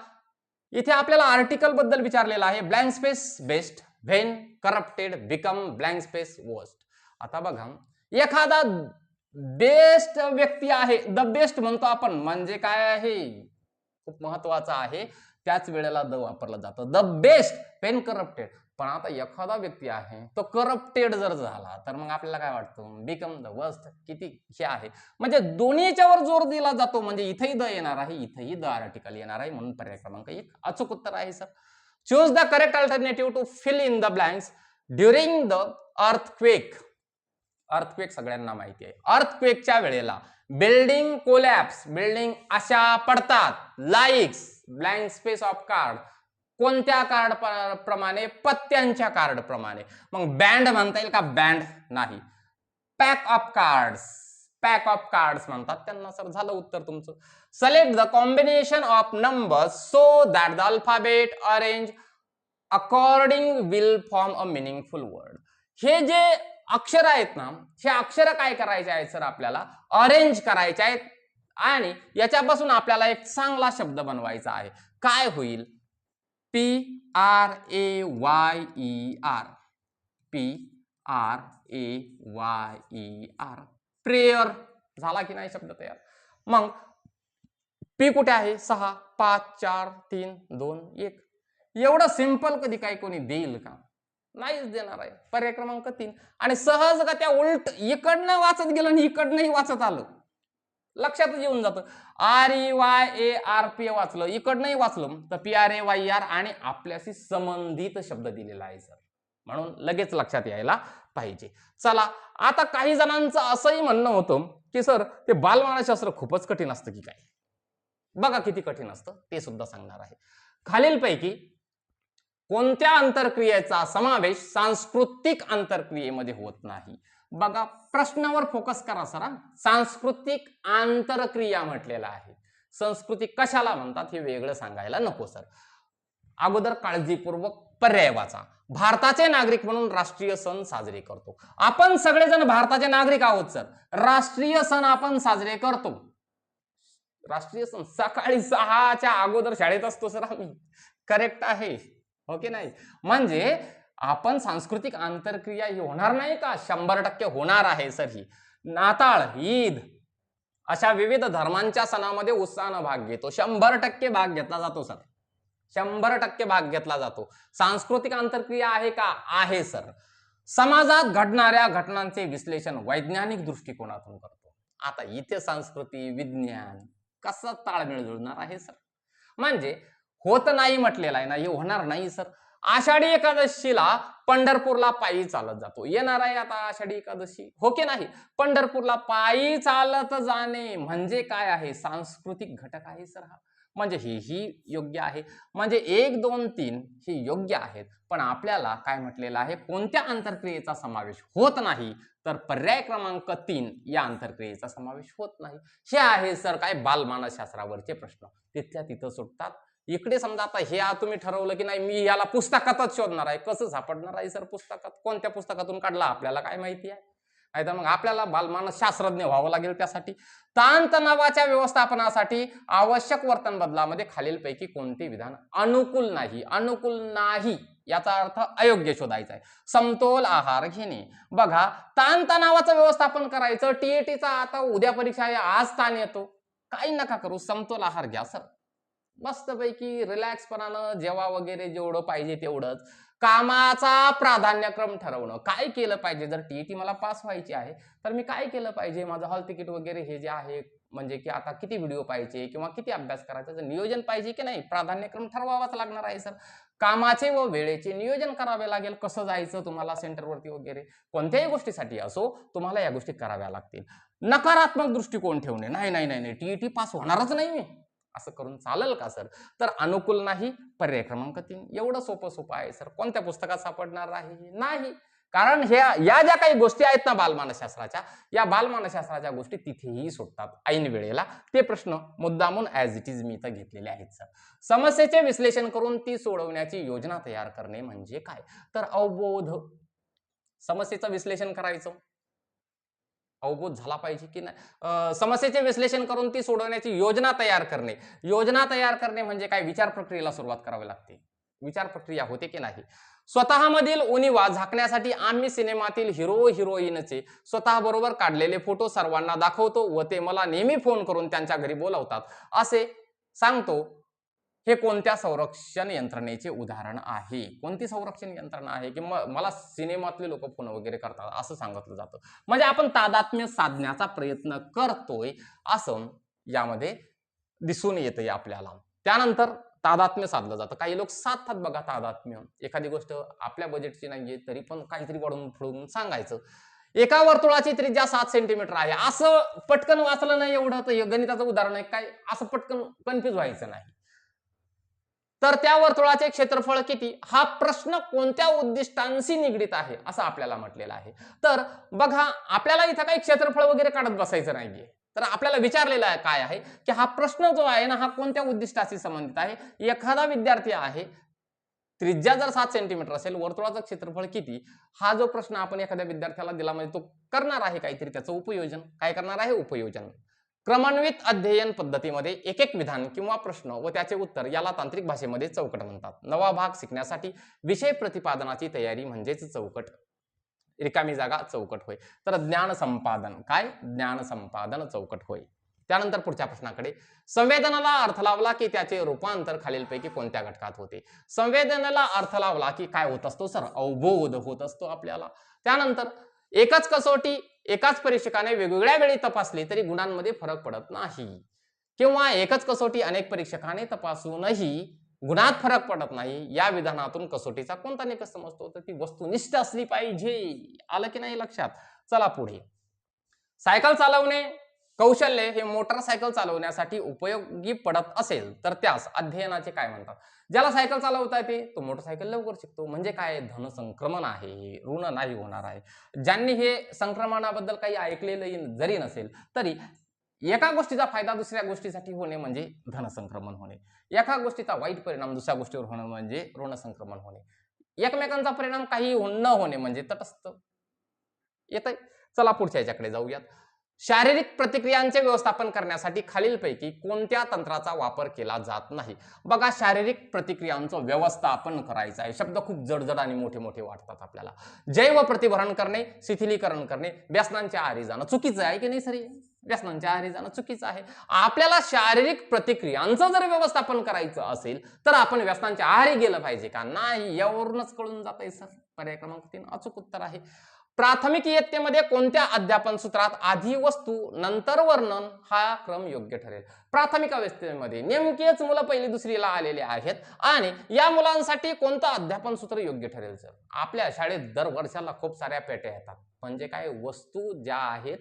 इथे आपल्याला आर्टिकल बद्दल विचारलेलं आहे. Blank space best when corrupted become blank space worst. आता बघा एखादा बेस्ट व्यक्ती आहे, द बेस्ट म्हणतो आपण, म्हणजे काय आहे, खूप महत्वाचं आहे. त्याच वेळेला द वापरलं जातं, द बेस्ट व्हेन करप्टेड. पण आता एखादा व्यक्ती आहे तो करप्टेड जर झाला तर मग आपल्याला काय वाटतं, बिकम द वर्स्ट. किती हे आहे, म्हणजे दोन्हीच्या वर जोर दिला जातो. म्हणजे इथेही द येणार आहे, इथेही द आर्टिकल येणार आहे. म्हणून पर्याय क्रमांक 1 अचूक उत्तर आहे sir. Choose the correct alternative to fill in the blanks during the earthquake. Earthquake सगळ्यांना माहिती आहे. अर्थक्वेकच्या वेळेला बिल्डिंग कोलॅप्स, बिल्डिंग अशा पडतात. Likes blank space of card, कोणत्या कार्ड प्रमाणे, पत्त्यांच्या कार्ड प्रमाणे. मग बँड म्हणता येईल का, बँड नाही. पॅक ऑफ कार्ड्स म्हणतात त्यांना सर. झालं उत्तर तुमचं. Select the combination of numbers so that the alphabet arrange according will form a meaningful word. हे जे अक्षर आहेत ना, हे अक्षर काय करायचे आहेत सर, आपल्याला अरेंज करायचे आहेत आणि याच्यापासून आपल्याला एक चांगला शब्द बनवायचा आहे. काय होईल, PRAYER, PRAYER, प्रेयर. झाला की नाही शब्द तयार. मग पी कुठे आहे, 6 5 4 3 2 1. एवढं सिंपल कधी काही कोणी देईल का, नाहीच देणार आहे. पर्याय क्रमांक 3. आणि सहज का त्या उलट इकडनं वाचत गेलं आणि इकडनंही वाचत आलं, लक्षातच येऊन जातं. REYARP वाचलं, इकडनंही वाचलं तर PRAYER आणि आपल्याशी संबंधित शब्द दिलेला आहे सर. म्हणून लगेच लक्षात यायला पाहिजे. चला आता काही जणांचं असंही म्हणणं होतं की सर ते बालमानसशास्त्र खूपच कठीण असतं की काय. बघा किती कठीण असतं ते सुद्धा सांगणार आहे. खालीलपैकी कोणत्या आंतरक्रियेचा समावेश सांस्कृतिक आंतरक्रियेमध्ये होत नाही. बघा प्रश्नावर फोकस करा सर. सांस्कृतिक आंतरक्रिया म्हटलेला आहे. संस्कृती कशाला म्हणतात हे वेगळं सांगायला नको सर. अगोदर काळजीपूर्वक पर्याय वाचा. भारताचे नागरिक म्हणून राष्ट्रीय सण साजरे करतो. आपण सगळेजण भारताचे नागरिक आहोत सर. राष्ट्रीय सण आपण साजरे करतो. राष्ट्रीय सण सकाळी 6च्या अगोदर शाळेत असतो सर आम्ही. करेक्ट आहे, हो की नाही. म्हणजे आपण सांस्कृतिक आंतरक्रिया ही होणार नाही का, 100% होणार आहे सर. ही नाताळ, ईद अशा विविध धर्मांच्या सणामध्ये उत्साहानं भाग घेतो. 100% भाग घेतला जातो सर. 100% भाग घेतला जातो. सांस्कृतिक आंतरक्रिया आहे का, आहे सर. समाजात घडणाऱ्या घटनांचे विश्लेषण वैज्ञानिक दृष्टिकोनातून करतो. आता इथे संस्कृती विज्ञान कसं ताळमेळ जुळणार आहे सर. म्हणजे होत नाही म्हटलेलं आहे ना, हे होणार नाही सर. आषाढी एकादशीला पंढरपूरला पायी चालत जातो. येणार आहे आता आषाढी एकादशी, हो की नाही. पंढरपूरला पायी चालत जाणे म्हणजे काय आहे, सांस्कृतिक घटक आहे सर हा. म्हणजे हेही योग्य आहे. म्हणजे 1 2 3 हे योग्य आहेत. पण आपल्याला काय म्हटलेलं आहे, कोणत्या आंतरक्रियेचा समावेश होत नाही, तर पर्याय क्रमांक 3 या आंतरक्रियेचा समावेश होत नाही. हे आहे सर काय बालमानसशास्त्रावरचे प्रश्न. तिथल्या तिथं सुटतात. इकडे समजा आता हे तुम्ही ठरवलं की नाही मी याला पुस्तकातच शोधणार आहे. कसं सापडणार आहे सर पुस्तकात, कोणत्या पुस्तकातून काढला आपल्याला काय माहिती आहे. नाही तर मग आपल्याला बालमानसशास्त्रज्ञ व्हावं लागेल. त्यासाठी ताणतणावाच्या व्यवस्थापनासाठी आवश्यक वर्तन बदलामध्ये खालीलपैकी कोणते विधान अनुकूल नाही. अनुकूल नाही याचा अर्थ अयोग्य शोधायचा आहे. समतोल आहार घेणे. बघा ताणतणावाचं व्यवस्थापन करायचं. टीएटीचा आता उद्या परीक्षा आहे, आज ताण येतो, काही नका करू, समतोल आहार घ्या सर. मस्तपैकी रिलॅक्सपणानं जेवा वगैरे, जेवढं पाहिजे तेवढंच. कामाचा प्राधान्यक्रम ठरवणं. काय केलं पाहिजे, जर टीईटी मला पास व्हायची आहे तर मी काय केलं पाहिजे, माझं हॉल तिकीट वगैरे हे जे आहे, म्हणजे की आता किती व्हिडिओ पाहिजे किंवा किती अभ्यास करायचा, नियोजन पाहिजे की नाही, प्राधान्यक्रम ठरवावाच लागणार आहे सर. कामाचे व वेळेचे नियोजन करावे लागेल. कसं जायचं तुम्हाला सेंटरवरती वगैरे, कोणत्याही गोष्टीसाठी असो तुम्हाला या गोष्टी कराव्या लागतील. नकारात्मक दृष्टिकोन ठेवणे. नाही नाही नाही टीईटी पास होणारच नाही मी, असं करून चालेल का सर? तर अनुकूल नाही, पर्याय क्रमांक 3. एवढं सोपं आहे सर. कोणत्या पुस्तकात सापडणार आहे? नाही. कारण या ज्या काही गोष्टी आहेत ना बालमानसशास्त्राच्या, या बालमानसशास्त्राच्या गोष्टी तिथेही सुटतात ऐन वेळेला. ते प्रश्न मुद्दामून ॲज इट इज मी इथं घेतलेले आहेत सर. समस्येचे विश्लेषण करून ती सोडवण्याची योजना तयार करणे म्हणजे काय? तर अवबोध. समस्येचं विश्लेषण करायचं, अवबोध झाला पाहिजे की नाही. समस्येचे विश्लेषण करून ती सोडवण्याची योजना तयार करणे. योजना तयार करणे म्हणजे काय? विचार प्रक्रियेला सुरुवात करावी लागते. विचार प्रक्रिया होते की नाही? स्वतःमधील उणिवा झाकण्यासाठी आम्ही सिनेमातील हिरो हिरोईनचे स्वतः बरोबर काढलेले फोटो सर्वांना दाखवतो व ते मला नेहमी फोन करून त्यांच्या घरी बोलावतात असे सांगतो. हे कोणत्या संरक्षण यंत्रणेचे उदाहरण आहे? कोणती संरक्षण यंत्रणा आहे की मला सिनेमातले लोक फोन वगैरे करतात असं सांगितलं जातं. म्हणजे आपण तादात्म्य साधण्याचा प्रयत्न करतोय असं यामध्ये दिसून येतंय आपल्याला. त्यानंतर तादात्म्य साधलं जातं. काही लोक साधतात बघा तादात्म्य. एखादी गोष्ट आपल्या बजेटची नाहीये तरी पण काहीतरी वाढवून फुडवून सांगायचं. एका वर्तुळाची त्रिज्या 7 सेंटीमीटर आहे असं पटकन वाचलं नाही एवढं तर गणिताचं उदाहरण आहे काय? असं पटकन कन्फ्युज व्हायचं नाही. तर त्या वर्तुळाचे क्षेत्रफळ किती? हा प्रश्न कोणत्या उद्दिष्टांशी निगडित आहे असं आपल्याला म्हटलेलं आहे. तर बघा आपल्याला इथं काही क्षेत्रफळ वगैरे काढत बसायचं नाहीये. तर आपल्याला विचारलेला आहे काय आहे की हा प्रश्न जो आहे ना हा कोणत्या उद्दिष्टाशी संबंधित आहे? एखादा विद्यार्थी आहे, त्रिज्या जर 7 सेंटीमीटर असेल, वर्तुळाचं क्षेत्रफळ किती? हा जो प्रश्न आपण एखाद्या विद्यार्थ्याला दिला म्हणजे तो करणार आहे काहीतरी त्याचं उपयोजन. काय करणार आहे? उपयोजन. क्रमान्वित अध्ययन पद्धतीमध्ये एक एक विधान किंवा प्रश्न व त्याचे उत्तर याला तांत्रिक भाषेमध्ये चौकट म्हणतात. नवा भाग शिकण्यासाठी विषय प्रतिपादनाची तयारी म्हणजेच चौकट. रिकामी जागा चौकट होय. तर ज्ञान संपादन काय? ज्ञान संपादन चौकट होय. त्यानंतर पुढच्या प्रश्नाकडे. संवेदनाला अर्थ लावला की त्याचे रूपांतर खालीलपैकी कोणत्या घटकात होते? संवेदनेला अर्थ लावला की काय होत असतो सर? अवबोध होत असतो आपल्याला. त्यानंतर एकच कसोटी एकाच परीक्षकाने वेगवेगळ्या वेळी तपासली तरी गुणांमध्ये फरक पडत नाही. किंवा एकच कसोटी अनेक परीक्षकाने तपासूनही गुणात फरक पडत नाही. या विधानातून कसोटीचा कोणता निकष समजतो? तर ती वस्तुनिष्ठ असली पाहिजे. आलं की नाही लक्षात? चला पुढे. सायकल चालवणे कौशल्य हे मोटरसायकल चालवण्यासाठी उपयोगी पडत असेल तर त्यास अध्ययनाचे काय म्हणतात? ज्याला सायकल चालवता येते तो मोटरसायकल लवकर शिकतो. म्हणजे काय? धन संक्रमण आहे, ऋण नाही होणार आहे. ज्यांनी हे संक्रमणाबद्दल काही ऐकलेलं जरी नसेल तरी एका गोष्टीचा फायदा दुसऱ्या गोष्टीसाठी होणे म्हणजे धन संक्रमण होणे. एका गोष्टीचा वाईट परिणाम दुसऱ्या गोष्टीवर होणं म्हणजे ऋण संक्रमण होणे. एकमेकांचा परिणाम काही न होणे म्हणजे तटस्थ. येतंय? चला पुढच्या याच्याकडे जाऊयात. शारीरिक प्रतिक्रियांचे व्यवस्थापन करण्यासाठी खालीलपैकी कोणत्या तंत्राचा वापर केला जात नाही? बघा शारीरिक प्रतिक्रियांचं व्यवस्थापन करायचं आहे. शब्द खूप जडजड आणि मोठे मोठे वाटतात आपल्याला. जैव प्रतिभरण करणे, शिथिलीकरण करणे, व्यसनांच्या आहारी जाणं चुकीचं आहे की नाही सर? व्यसनांच्या आहारी जाणं चुकीचं आहे. आपल्याला शारीरिक प्रतिक्रियांचं जर व्यवस्थापन करायचं असेल तर आपण व्यसनांच्या आहारी गेलं पाहिजे का? नाही. यावरूनच कळून जातंय सर. पर्याय क्रमांक 3 अचूक उत्तर आहे. प्राथमिक इयत्तेमध्ये कोणत्या अध्यापन सूत्रात आधी वस्तू नंतर वर्णन हा क्रम योग्य ठरेल? प्राथमिक अवस्थेमध्ये नेमकेच मुलं पहिली दुसरीला आलेले आहेत आणि या मुलांसाठी कोणतं अध्यापन सूत्र योग्य ठरेल सर? आपल्या शाळेत दर वर्षाला खूप साऱ्या पेट्या येतात. म्हणजे काय? वस्तू ज्या आहेत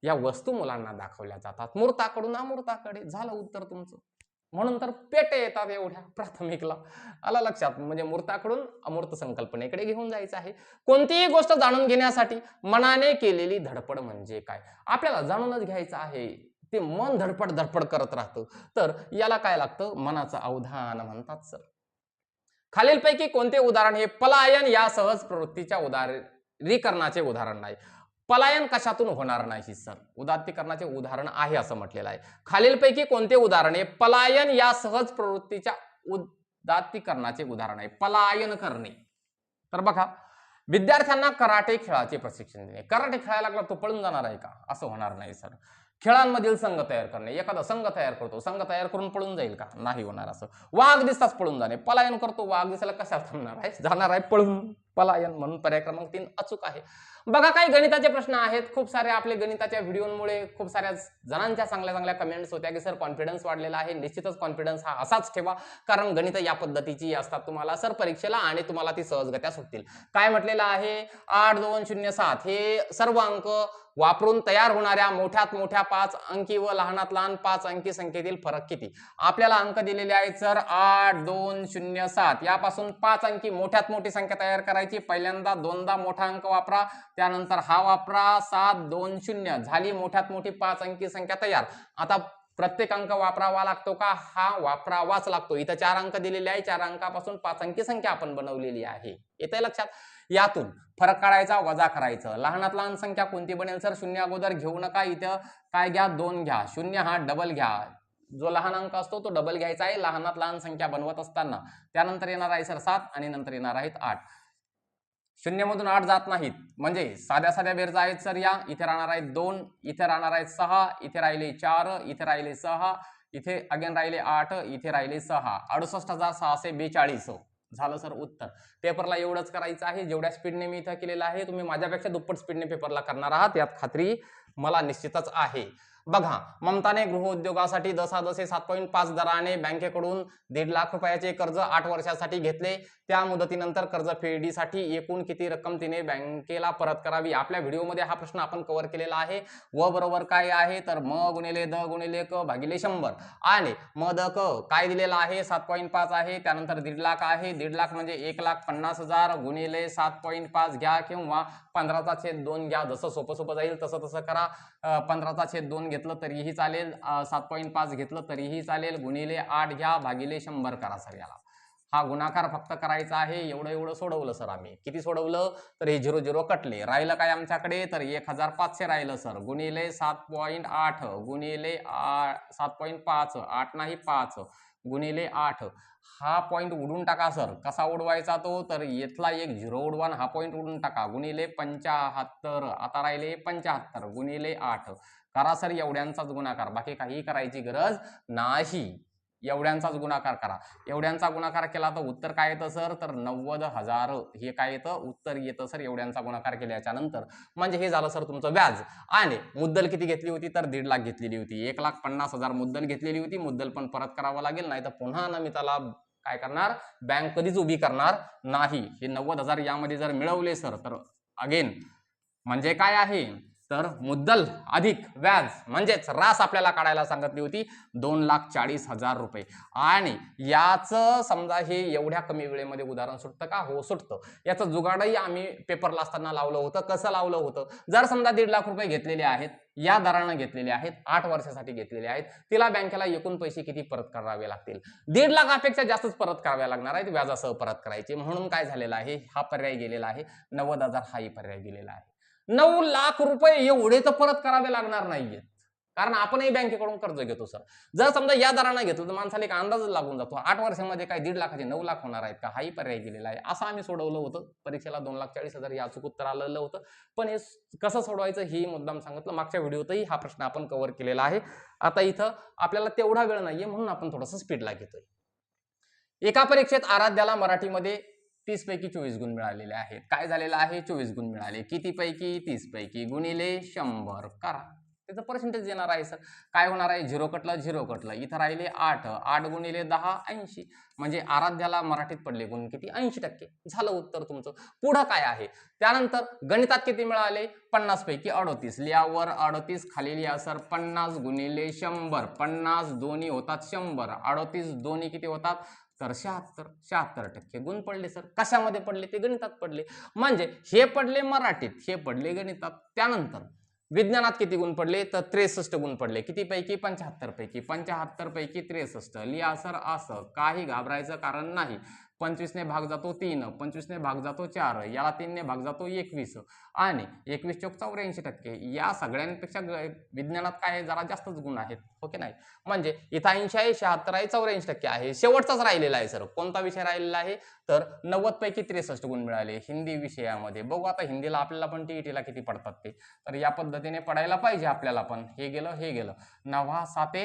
या वस्तू मुलांना दाखवल्या जातात. मूर्ताकडून अमूर्ताकडे. झालं उत्तर तुमचं. म्हणून तर पेटे येतात एवढ्या प्राथमिकला. आला लक्षात? म्हणजे मूर्ताकडून अमूर्त संकल्पनेकडे घेऊन जायचं आहे. कोणतीही गोष्ट जाणून घेण्यासाठी मनाने केलेली धडपड म्हणजे काय? आपल्याला जाणूनच घ्यायचं आहे. ते मन धडपड धडपड करत राहतं. तर याला काय लागतं? मनाचं अवधान म्हणतात सर. खालीलपैकी कोणते उदाहरण हे पलायन या सहज प्रवृत्तीच्या उदारीकरणाचे उदाहरण नाही? पलायन कशातून होणार नाही सर? उदात्तीकरणाचे उदाहरण आहे असं म्हटलेलं आहे. खालीलपैकी कोणते उदाहरण हे पलायन या सहज प्रवृत्तीच्या उदात्तीकरणाचे उदाहरण आहे? पलायन करणे. तर बघा विद्यार्थ्यांना कराटे खेळाचे प्रशिक्षण देणे. कराटे खेळायला लागला तो पळून जाणार आहे का? असं होणार नाही सर. खेळांमधील संघ तयार करणे. एखादा संघ तयार करतो, संघ तयार करून पळून जाईल का? नाही होणार असं. वाघ दिसताच पळून जाणे. पलायन करतो, वाघ दिसायला कशाला थांबणार आहे? जाणार आहे पळून. पलायन म्हणून पर्याय क्रमांक 3 अचूक आहे. बघा काही गणिताचे प्रश्न आहेत, खूप सारे आपले गणिताच्या व्हिडिओमुळे खूप साऱ्या जणांच्या चांगल्या चांगल्या कमेंट्स होत्या की सर कॉन्फिडन्स वाढलेला आहे. निश्चितच कॉन्फिडन्स हा असाच ठेवा, कारण गणित या पद्धतीची असतात तुम्हाला सर परीक्षेला आणि तुम्हाला ती सहजगत्या सुटतील. काय म्हटलेलं आहे 8207 हे सर्व अंक वापरून तयार होणाऱ्या मोठ्यात मोठ्या 5 अंकी व लहानात लहान 5 अंकी संख्येतील फरक किती. आपल्याला अंक दिलेले आहेत सर 8207 यापासून 5 अंकी मोठ्यात मोठी संख्या तयार करायची. पहिल्यांदा दोनदा मोठा अंक वापरा, त्यानंतर हा वापरा 720 झाली मोठ्यात मोठी 5 अंकी संख्या तयार. आता प्रत्येक अंक वापरावा लागतो का? हा वापरावाच लागतो. इथं 4 अंक दिलेले आहे, 4 अंकापासून 5 अंकी संख्या आपण बनवलेली आहे. येते लक्षात. यातून फरक काढायचा, वजा करायचं. लहानात लहान संख्या कोणती बनेल सर? शून्य अगोदर घेऊ नका, इथं काय घ्या 2 घ्या. शून्य हा डबल घ्या, जो लहान अंक असतो तो डबल घ्यायचा आहे लहानात लहान संख्या बनवत असताना. त्यानंतर येणार आहे सर 7 आणि नंतर येणार आहेत 8. शून्यमधून 8 जात नाहीत, म्हणजे साध्या साध्या बेरजा आहेत सर या. इथे राहणार आहेत 2, इथे राहणार आहेत 6, इथे राहिले 4, इथे राहिले 6, इथे अगेन राहिले 8, इथे राहिले 6. 68,642 झालं सर उत्तर. पेपरला एवढंच करायचं आहे, जेवढ्या स्पीडने मी इथं केलेलं आहे तुम्ही माझ्यापेक्षा दुप्पट स्पीडने पेपरला करणार आहात यात खात्री मला निश्चितच आहे. बघा, ममताने गृहोद्योगासाठी दसादसे 7.5 दराने बँकेकडून 1.5 लाख रुपयाचे कर्ज 8 वर्षासाठी घेतले. त्या मुदतीनंतर कर्ज फेडीसाठी एकूण किती रक्कम तिने बँकेला परत करावी. आपल्या व्हिडिओमध्ये हा प्रश्न आपण कव्हर केलेला आहे. व बरोबर काय आहे तर म गुणिले द गुणिले क भागिले 100 आणि म द क काय दिलेला आहे 7.5 आहे. त्यानंतर 1.5 लाख आहे. 1.5 लाख म्हणजे 1,50,000 गुणिले 7.5 घ्या किंवा 15/2 घ्या. जसं सोपं सोपं जाईल तसं तसं करा. 15/2 घेतलं तरीही चालेल, 7.5 घेतलं तरीही चालेल. गुणिले 8 घ्या भागिले 100 करा सर. याला हा गुणाकार फक्त करायचा आहे. एवढं सोडवलं सर आम्ही. किती सोडवलं तर हे 0 0 कटले. राहिलं काय आमच्याकडे तर 1500 राहिलं सर. गुणिले 7.8 गुणिले 7.5 8 नाही 5 गुणिले 8. हा पॉइंट उडून टाका सर. कसा उडवायचा तो तर इथला एक 0 उडवा, हा पॉइंट उडून टाका. गुणिले 75 आता राहिले 75 गुणिले 8 करा सर. एवढ्यांचाच गुणाकार, बाकी काही करायची गरज नाही. एवढ्यांचाच गुणाकार करा. एवढ्यांचा गुणाकार केला तर उत्तर काय येतं सर तर 90,000 हे काय येतं उत्तर येतं सर एवढ्यांचा गुणाकार केल्याच्या नंतर. म्हणजे हे झालं सर तुमचं व्याज. आणि मुद्दल किती घेतली होती तर 1.5 लाख घेतलेली होती. 1,50,000 मुद्दल घेतलेली होती. मुद्दल पण परत करावं लागेल, नाही तर पुन्हा ना मी त्याला काय करणार बँक कधीच उभी करणार नाही. हे 90,000 यामध्ये जर मिळवले सर तर अगेन म्हणजे काय आहे तर मुद्दल अधिक व्याज म्हणजेच रास आपल्याला काढायला सांगितली होती 2,40,000 रुपये. आणि याचं समजा हे एवढ्या कमी वेळेमध्ये उदाहरण सुटतं का? हो सुटतं. याचं जुगाडही आम्ही पेपरला असताना लावलं होतं. कसं लावलं होतं? जर समजा 1.5 लाख रुपये घेतलेले आहेत, या दरानं घेतलेले आहेत, 8 वर्षासाठी घेतलेले आहेत, तिला बँकेला एकूण पैसे किती परत करावे लागतील? 1.5 लाखापेक्षा जास्तच परत करावे लागणार आहेत, व्याजासह परत करायचे. म्हणून काय झालेलं आहे हा पर्याय गेलेला आहे. 90,000 हाही पर्याय गेलेला आहे. 9 लाख रुपये एवढे तर परत करावे लागणार नाहीयेत, कारण आपणही बँकेकडून कर्ज घेतो सर. जर समजा या दराने घेतो तर माणसाला एक अंदाजच लागून जातो 8 वर्षांमध्ये काय 1.5 लाखाचे 9 लाख होणार आहेत का? हाही पर्याय गेलेला आहे. असं आम्ही सोडवलं होतं. परीक्षेला 2,40,000 या अचूक उत्तर आलेलं होतं. पण हे कसं सोडवायचं हे मुद्दाम सांगितलं. मागच्या व्हिडिओतही हा प्रश्न आपण कव्हर केलेला आहे. आता इथं आपल्याला तेवढा वेळ नाहीये म्हणून आपण थोडंसं स्पीडला घेतोय. एका परीक्षेत आराध्याला मराठीमध्ये 30 पैकी 24 गुण मिळालेले आहेत. काय झालेलं आहे 24 गुण मिळाले. किती पैकी 30 पैकी गुणिले 100 करा. त्याचं पर्सेंटेज येणार आहे सर. काय होणार आहे 0 कटलं 0 कटलं. इथं राहिले 8 8 गुणिले 10 80. म्हणजे आराध्याला मराठीत पडले गुण किती 80%. झालं उत्तर तुमचं. पुढं काय आहे त्यानंतर गणितात किती मिळाले 50 पैकी 38. लिहावर 38 खाली लिहा सर. 50 गुणिले 100. 50 दोन्ही होतात 100. 38 दोन्ही किती होतात तर 76% गुण पडले सर. कशामध्ये पडले ते गणितात पडले. म्हणजे हे पडले मराठीत, हे पडले गणितात. त्यानंतर विज्ञानात किती गुण पडले तर 63 गुण पडले. किती पैकी 75 पैकी. 75 पैकी 63. लिहा सर असं. काही घाबरायचं कारण नाही. 25 ने भाग जातो 3, 25 ने भाग जातो 4, याला 3 ने भाग जातो 21 आणि 21 चौक 84%. या सगळ्यांपेक्षा विज्ञानात काय आहे जरा जास्तच गुण आहेत, हो की नाही? म्हणजे इथं 80 आहे, 76 आहे, 84% आहे. शेवटचाच राहिलेला आहे सर. कोणता विषय राहिलेला आहे तर 90 पैकी 63 गुण मिळाले हिंदी विषयामध्ये. बघू आता हिंदीला आपल्याला पण टीईटीला किती पडतात ते. तर या पद्धतीने पडायला पाहिजे आपल्याला पण. हे गेलं हे गेलं. 9 7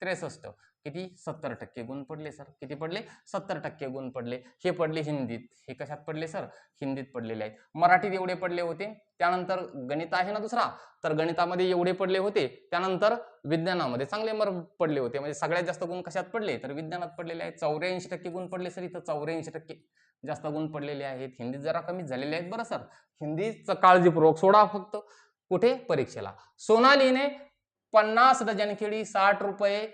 63. किती 70% गुण पडले सर. किती पडले? 70% गुण पडले. हे पडले हिंदीत. हे कशात पडले सर? हिंदीत पडलेले आहेत. मराठीत एवढे पडले होते. त्यानंतर गणित आहे ना दुसरा, तर गणितामध्ये एवढे पडले होते. त्यानंतर विज्ञानामध्ये चांगले मार्क पडले होते. म्हणजे सगळ्यात जास्त गुण कशात पडले? तर विज्ञानात पडलेले आहेत. 84% गुण पडले सर इथं. 84% जास्त गुण पडलेले आहेत. हिंदीत जरा कमीच झालेले आहेत बरं सर. हिंदीचं काळजीपूर्वक सोडा फक्त. कुठे? परीक्षेला. सोनालीने 50 डझन केळी 60 रुपये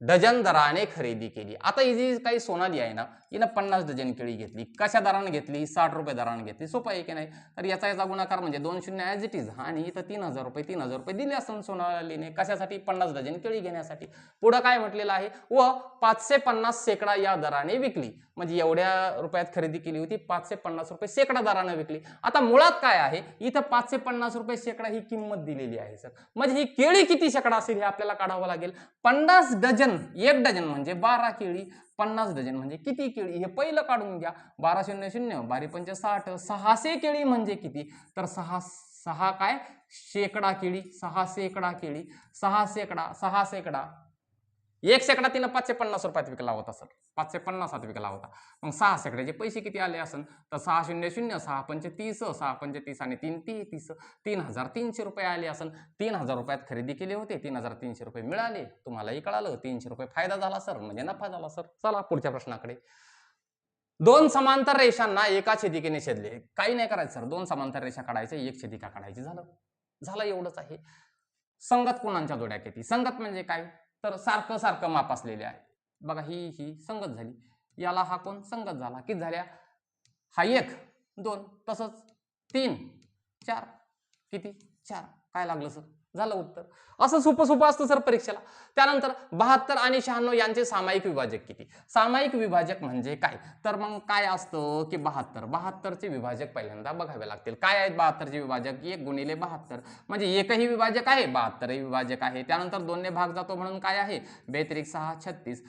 डझन दराने खरेदी केली. आता ही जी काही सोनाली आहे ना, हिनं 50 डझन केळी घेतली. कशा दराने घेतली? 60 रुपये दराने घेतली. सोपं आहे की नाही? तर याचा गुणाकार म्हणजे 2 शून्य ॲज इट इज. आणि इथं 3000 रुपये दिले असं सोनालीने. कशासाठी? 50 डझन केळी घेण्यासाठी. पुढं काय म्हटलेलं आहे? व 550 शेकडा या दराने विकली. म्हणजे एवढ्या रुपयात खरेदी केली होती, 550 रुपये शेकडा दराने विकली. आता मुळात काय आहे? इथं 550 रुपये शेकडा ही किंमत दिलेली आहे सर. म्हणजे ही केळी किती शेकडा असेल हे आपल्याला काढावं लागेल. 50 डझन, 1 डझन म्हणजे 12 केळी. 50 डझन म्हणजे किती केळी हे पहिलं काढून घ्या. 12 शून्य शून्य 12 पंच 60. 600 केळी म्हणजे किती? तर 6 काय? शेकडा केळी. 6 शेकडा केळी. 6 शेकडा 6 शेकडा 1 शेकडा तिनं 550 रुपयात विकला होता सर. 550 विकला होता. मग 6 शेकड्याचे पैसे किती आले असेल? तर 6 शून्य शून्य 6 पंच 30. 6 पंच 30 आणि 3 30. 3300 रुपये आले असेल. 3000 रुपयात खरेदी केले होते. 3300 रुपये मिळाले. तुम्हालाही कळालं 300 रुपये फायदा झाला सर, म्हणजे नफा झाला सर. चला पुढच्या प्रश्नाकडे. 2 समांतर रेषांना एका छेदिकेने छेदले. काही नाही करायचं सर. 2 समांतर रेषा काढायच्या, एक छेदिका काढायची. झालं एवढंच आहे. संगत कोणांच्या जोड्या किती? संगत म्हणजे काय? तर सारखं सारखं माप असलेले आहे. बघा ही संगत झाली. याला हा कोण? संगत झाला. किती झाल्या? हा 1 2, तसंच 3 4. किती? 4. काय लागलं सर? झालं उत्तर. असं सोपं असतं सर परीक्षेला. त्यानंतर 72 आणि 96 यांचे सामायिक विभाजक किती? सामायिक विभाजक म्हणजे काय? तर मग काय असतं की 72 चे विभाजक पहिल्यांदा बघावे लागतील. काय आहेत 72 चे विभाजक? 1 गुणिले 72 म्हणजे एकही विभाजक आहे, 72 विभाजक आहे. त्यानंतर 2 ने भाग जातो म्हणून काय आहे? 2 6 36.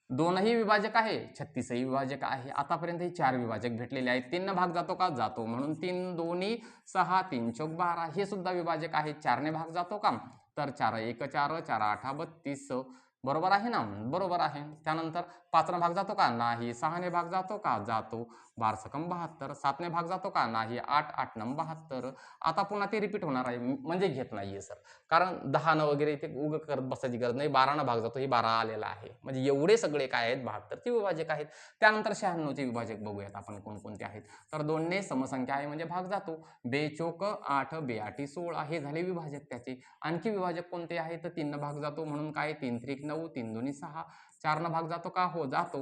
2 ही विभाजक आहे, 36 ही विभाजक आहे. आतापर्यंत हे 4 विभाजक भेटलेले आहेत. 3 भाग जातो का? जातो. म्हणून 3 2 6 3 चौक 12 हे सुद्धा विभाजक आहे. 4 ने भाग जातो का? तर 4 1 4 4 8 32. बरोबर आहे ना? बरोबर आहे. त्यानंतर 5 ने भाग जातो का? नाही. 6 ने भाग जातो का? जातो. 12 सकम 72. 7 ने भाग जातो का? नाही. 8 8 9 72. आता पुन्हा ते रिपीट होणार आहे, म्हणजे घेत नाहीये सर. कारण 10 न वगैरे इथे उग करत बसायची गरज नाही. 12 न भाग जातो, हे 12 आलेला आहे. म्हणजे एवढे सगळे काय आहेत? 72 चे विभाजक आहेत. त्यानंतर 96 चे विभाजक बघूयात आपण कोणकोणते आहेत. तर 2 ने समसंख्या आहे म्हणजे भाग जातो. 2 चोक 8 2 8 16 हे झाले विभाजक त्याचे. आणखी विभाजक कोणते आहेत? तर 3 न भाग जातो म्हणून काय? 3 त्रिक 9 3 2 6. 4 न भाग जातो का? हो जातो.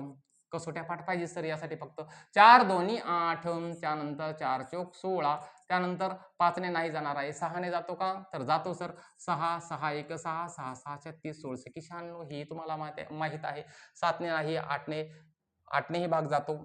कसोट्या पाठ पाहिजे सर यासाठी फक्त. 4 2 8. त्यानंतर 4 चोक 16. त्यानंतर 5 ने नाही जाणार आहे. 6 ने जातो का? तर जातो सर. 6 6 1 6 6 6 36 16 6 96 ही तुम्हाला माहित आहे. 7 ने नाही. 8 नेही भाग जातो.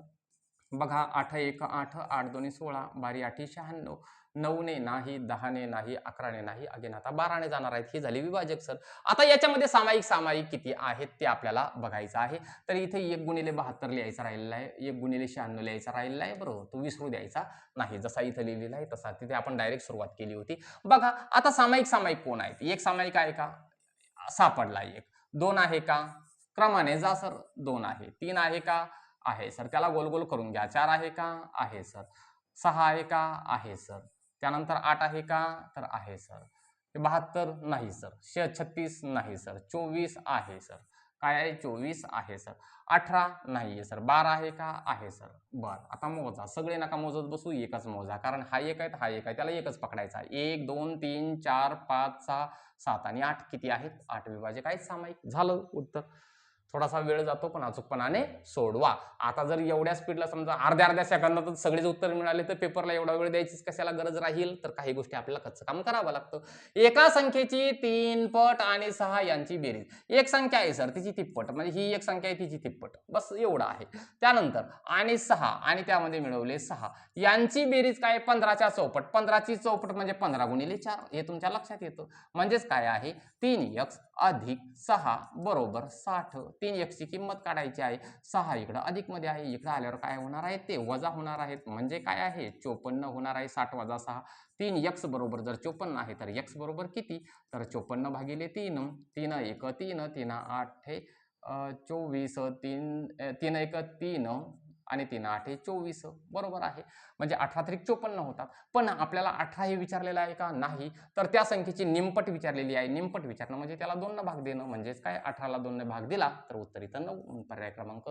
बघा 8 1 8 8 2 16 12 8 96. 9 ने नाही, 10 ने नाही, 11 ने नाही. अगेन आता 12 ने जाणार आहेत. ही झाली विभाजक सर. आता याच्यामध्ये सामायिक किती आहेत ते आपल्याला बघायचं आहे. तर इथे 1 गुणिले 72 लिहायचा राहिलेला आहे. 1 गुणिले 96 लिहायचा राहिलेला आहे. बरोबर, तो विसरू द्यायचा नाही. जसा इथं लिहिलेला आहे तसा. तिथे आपण डायरेक्ट सुरुवात केली होती. बघा आता सामायिक कोण आहेत? एक सामायिक आहे का? सापडला एक. 2 आहे का? क्रमाने जा सर. 2 आहे. 3 आहे का? आहे सर. त्याला गोल गोल करून घ्या. 4 आहे का? आहे सर. 6 आहे का? आहे सर. त्यानंतर 8 आहे का? तर आहे सर. 72 नाही सर. 36 नाही सर. 24 आहे सर. काय आहे? 24 आहे सर. 18 नाहीये सर. 12 आहे का? आहे सर. बरं, आता मोजा. सगळे नका मोजत बसू, एकच मोजा. कारण हा एक आहे, हा एक आहे. त्याला एकच पकडायचा. 1 2 3 4 5 6 7 आणि 8 किती आहेत? 8 विभाजक आहेत सामायिक. झालं उत्तर. थोडासा वेळ जातो पण अचूकपणाने सोडवा. आता जर एवढ्या स्पीडला समजा अर्ध्या सेकंदातच सगळेच उत्तर मिळाले तर पेपरला एवढा वेळ द्यायचीच कशाला गरज राहील. तर काही गोष्टी आपल्याला कच्चं काम करावं लागतं. एका संख्येची 3 पट आणि 6 यांची बेरीज. एक संख्या आहे सर, तिची तिप्पट, म्हणजे ही एक संख्या आहे तिची तिप्पट, बस एवढं आहे. त्यानंतर आणि 6 आणि त्यामध्ये मिळवले 6 यांची बेरीज काय? 15च्या चौपट. 15ची चौपट म्हणजे 15 गुणिले 4 हे तुमच्या लक्षात येतं. म्हणजेच काय आहे? 3x अधिक 6 बरोबर 60. 3x ची किंमत काढायची आहे. 6 इकडं अधिक मध्ये आहे. इकडं आल्यावर काय होणार आहे? ते वजा होणार आहेत. म्हणजे काय आहे? 54 होणार आहे. 60 वजा 6. 3x बरोबर जर 54 आहे तर x बरोबर किती? तर 54 भागिले 3. 3 1 3 3 8 24 तीन एक 3 आणि 3 8 24 बरोबर आहे. म्हणजे 18 त्रिक 54 होतात. पण आपल्याला 18 हे विचारलेलं आहे का? नाही. तर त्या संख्येची निमपट विचारलेली आहे. निमपट विचारणं म्हणजे त्याला 2 ने भाग देणं. म्हणजेच काय? 18 ला 2 ने भाग दिला तर उत्तर इथं 9. पर्याय क्रमांक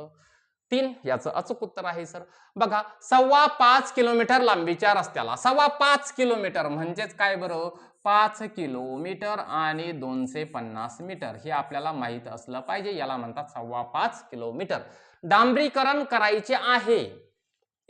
3 याचं अचूक उत्तर आहे सर. बघा 5.25 किलोमीटर लांबीच्या रस्त्याला 5.25 किलोमीटर म्हणजेच काय बरं? 5 किलोमीटर आणि 250 मीटर हे आपल्याला माहित असलं पाहिजे. याला म्हणतात 5.25 किलोमीटर. डांबरीकरण करायचे आहे.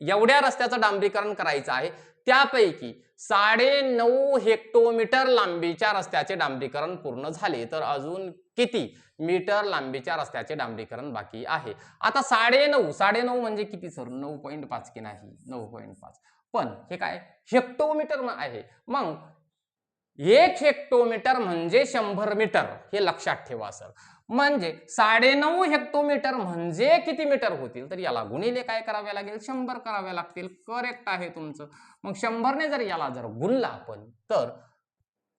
एवढ्या रस्त्याचं डांबरीकरण करायचं आहे. त्यापैकी 9.5 हेक्टोमीटर लांबीच्या रस्त्याचे डांबरीकरण पूर्ण झाले. तर अजून किती मीटर लांबीच्या रस्त्याचे डांबरीकरण बाकी आहे? आता 9.5 म्हणजे किती सर? 9.5 की नाही? 9.5. पण हे काय हेक्टोमीटर आहे. मग 1 हेक्टोमीटर म्हणजे 100 मीटर हे लक्षात ठेवा सर. म्हणजे 9.5 हेक्टोमीटर म्हणजे किती मीटर होतील? तर याला गुणिले काय करावे लागेल? 100 करावे लागतील. करेक्ट आहे तुमचं. मग 100 ने जर याला गुणला आपण तर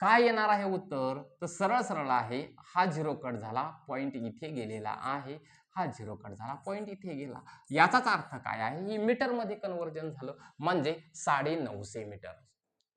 काय येणार आहे उत्तर? तर सरळ सरळ आहे. हा झिरो कट झाला, पॉइंट इथे गेलेला आहे. हा झिरो कट झाला, पॉइंट इथे गेला. याचाच अर्थ काय आहे? ही मीटर मध्ये कन्व्हर्जन झालं म्हणजे 950 मीटर.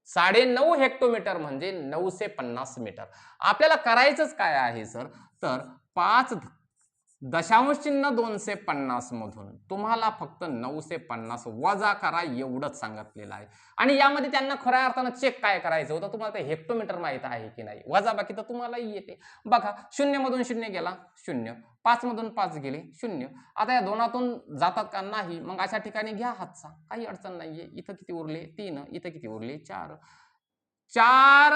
9.5 हेक्टोमीटर म्हणजे 950 मीटर. आपल्याला करायचंच काय आहे सर? तर 5.250 मधून तुम्हाला फक्त 950 वजा करा एवढंच सांगितलेलं आहे. आणि यामध्ये त्यांना खऱ्या अर्थानं चेक काय करायचं होतं? तुम्हाला ते हेक्टोमीटर माहित आहे की नाही? वजा बाकी तर तुम्हालाही येते. बघा 0 मधून 0 गेला 0, 5 मधून 5 गेले 0. आता या दोनातून जातात का? नाही. मग अशा ठिकाणी घ्या हातचा, काही अडचण नाहीये. इथं किती उरले? 3. इथं किती उरले? 4. 4